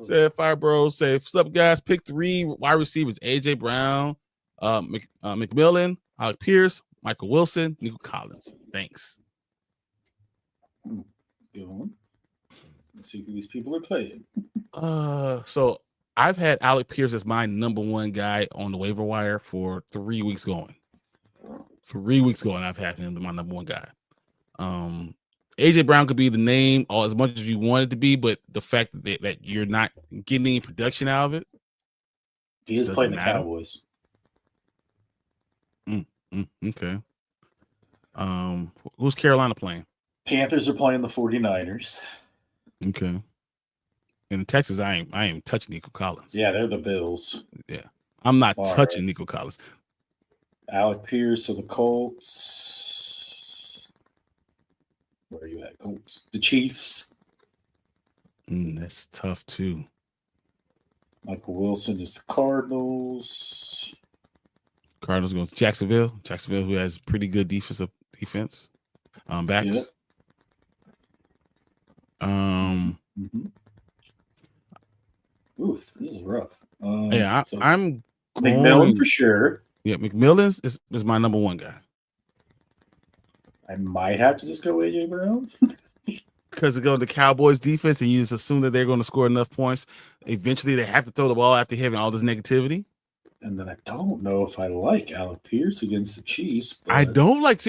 Said Fire Bro, say, what's up, guys? Pick 3 wide receivers: AJ Brown, McMillan, Alec Pierce, Michael Wilson, Nico Collins. Thanks. Good one. Let's see who these people are playing. So I've had Alec Pierce as my number 1 guy on the waiver wire for 3 weeks going. 3 weeks going, I've had him as my number 1 guy. AJ Brown could be the name or as much as you want it to be, but the fact that you're not getting any production out of it. He is playing the Cowboys. Okay. Who's Carolina playing? Panthers are playing the 49ers. Okay. In Texas, I ain't touching Nico Collins. Yeah, they're the Bills. Yeah. I'm not touching Nico Collins. Alec Pierce of the Colts. Where are you at, Colts? The Chiefs. That's tough, too. Michael Wilson is the Cardinals. Cardinals goes to Jacksonville. Jacksonville, who has pretty good defense. Backs. Yep. Oof, this is rough. I'm McMillan for sure. Yeah, McMillan is my number 1 guy. I might have to just go AJ Brown. Because they go to the Cowboys defense and you just assume that they're going to score enough points. Eventually, they have to throw the ball after having all this negativity. And then I don't know if I like Alec Pierce against the Chiefs. But... I don't like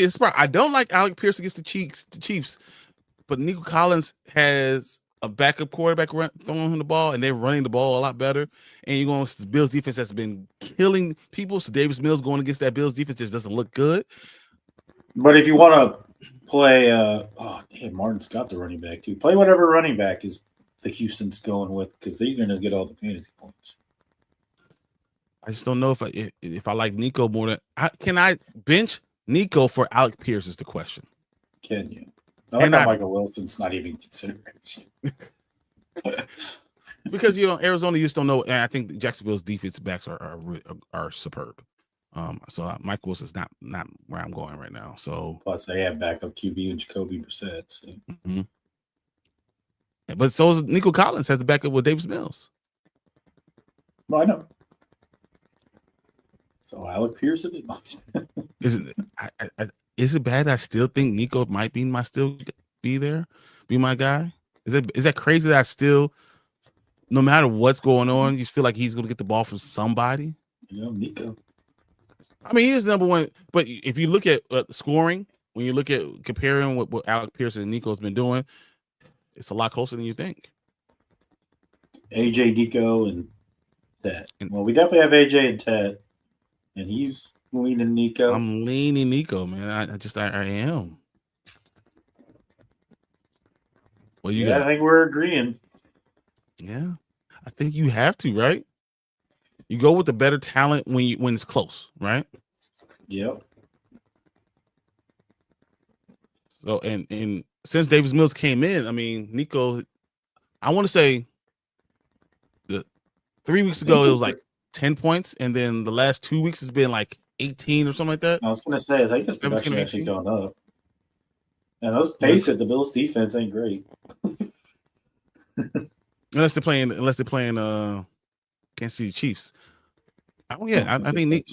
Alec Pierce against the Chiefs. But Nico Collins has a backup quarterback throwing him the ball, and they're running the ball a lot better. And you're going to the Bills defense that's been killing people. So Davis Mills going against that Bills defense just doesn't look good. But if you want to play, Martin's got the running back too. Play whatever running back is the Houston's going with because they're going to get all the fantasy points. I just don't know if I like Nico more than can I bench Nico for Alec Pierce is the question. Can you? I like how Michael Wilson's not even consideration. Because Arizona, you just don't know, and I think Jacksonville's defensive backs are superb. So Mike Wilson's not where I'm going right now. So plus they have backup QB and Jacoby Brissett. So. Mm-hmm. Yeah, but so is Nico Collins has the backup with Davis Mills. Well, I know. So Alec Pierce is it bad? I still think Nico might be my guy. Is that crazy that I still, no matter what's going on, you feel like he's going to get the ball from somebody? Nico. I mean, he is number one, but if you look at scoring, when you look at comparing what Alec Pierce and Nico's been doing, it's a lot closer than you think. AJ, Nico, and Ted. Well, we definitely have AJ and Ted, and he's leaning Nico. I'm leaning Nico, man. I am. Well, I think we're agreeing. Yeah, I think you have to, right? You go with the better talent when it's close, right? Yep. So and since Davis Mills came in, I mean, Nico, I want to say 3 weeks ago it was like 10 points, and then the last 2 weeks has been like 18 or something like that. I was going to say, I think his production actually gone up. And let's face it, the Bills defense ain't great. Unless they're playing Kansas City Chiefs. Oh yeah, I think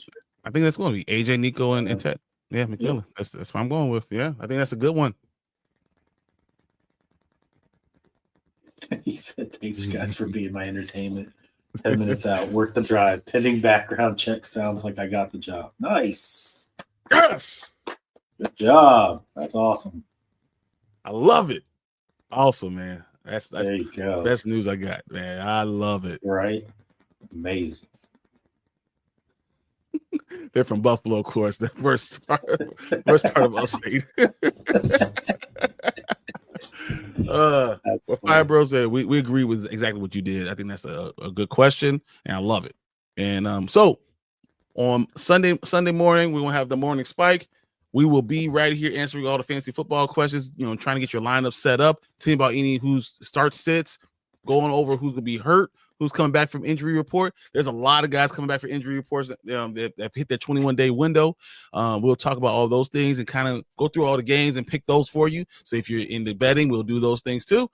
that's going to be AJ, Nico, and Ted. Yeah, McMillan. Yeah. That's what I'm going with. Yeah, I think that's a good one. He said, "Thanks, guys, for being my entertainment." 10 minutes out, work the drive. Pending background check. Sounds like I got the job. Nice. Yes. Good job. That's awesome. I love it. Awesome, man. That's there you go. Best news I got, man. I love it. Right. Amazing. They're from Buffalo, of course. The first part of upstate. Fire Bro said we agree with exactly what you did. I think that's a good question, and I love it. And so on Sunday morning, we will have the morning spike. We will be right here answering all the fantasy football questions, trying to get your lineup set up, telling about any who's start sits, going over who's gonna be hurt, who's coming back from injury report. There's a lot of guys coming back for injury reports that hit that 21-day window. We'll talk about all those things and kind of go through all the games and pick those for you. So if you're into betting, we'll do those things too.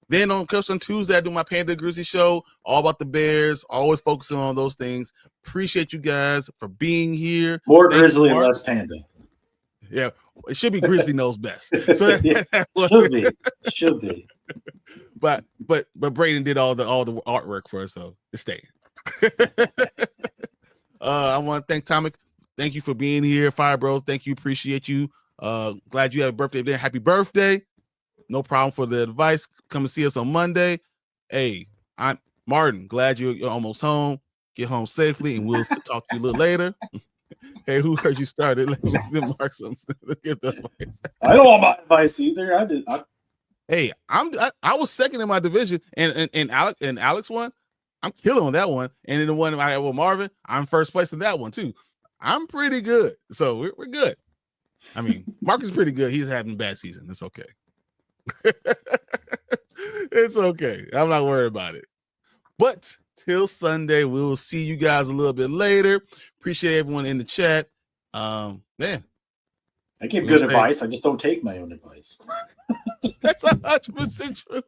Then on Tuesday, I do my Panda Grizzly show, all about the Bears, always focusing on those things. Appreciate you guys for being here. More Grizzly and less Panda. Yeah, it should be Grizzly knows best. So should be. But Braden did all the artwork for us, so it's staying. I want to thank Tomic. Thank you for being here, Fire Bros. Thank you, appreciate you. Glad you had a birthday there. Happy birthday. No problem for the advice. Come and see us on Monday. Hey, I'm Martin. Glad you're almost home. Get home safely, and we'll talk to you a little later. Hey, who heard you started? Let me mark some. Give the advice. I don't want my advice either. I did. Hey, I was second in my division, and Alex won. I'm killing on that one, and then the one I had with Marvin, I'm first place in that one too. I'm pretty good, so we're good. I mean, Marcus is pretty good. He's having a bad season. It's okay. It's okay. I'm not worried about it. But till Sunday, we will see you guys a little bit later. Appreciate everyone in the chat. Man, I give good advice. I just don't take my own advice. That's 100% true.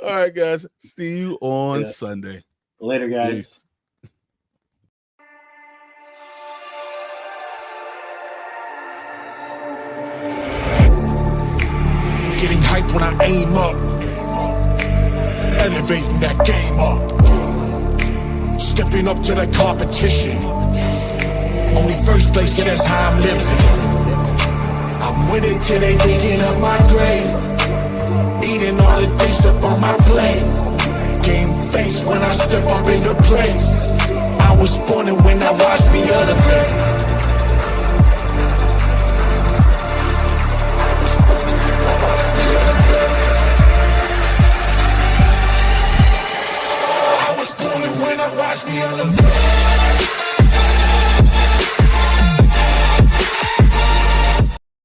All right, guys. See you on Sunday. Later, guys. Peace. Getting hyped when I aim up, elevating that game up, stepping up to the competition. Only first place, yeah, that's how I'm living. I'm winning till they digging up my grave, eating all the things up on my plate. Game face when I step up into place. I was born and when I watched me elevate. watch me elevate.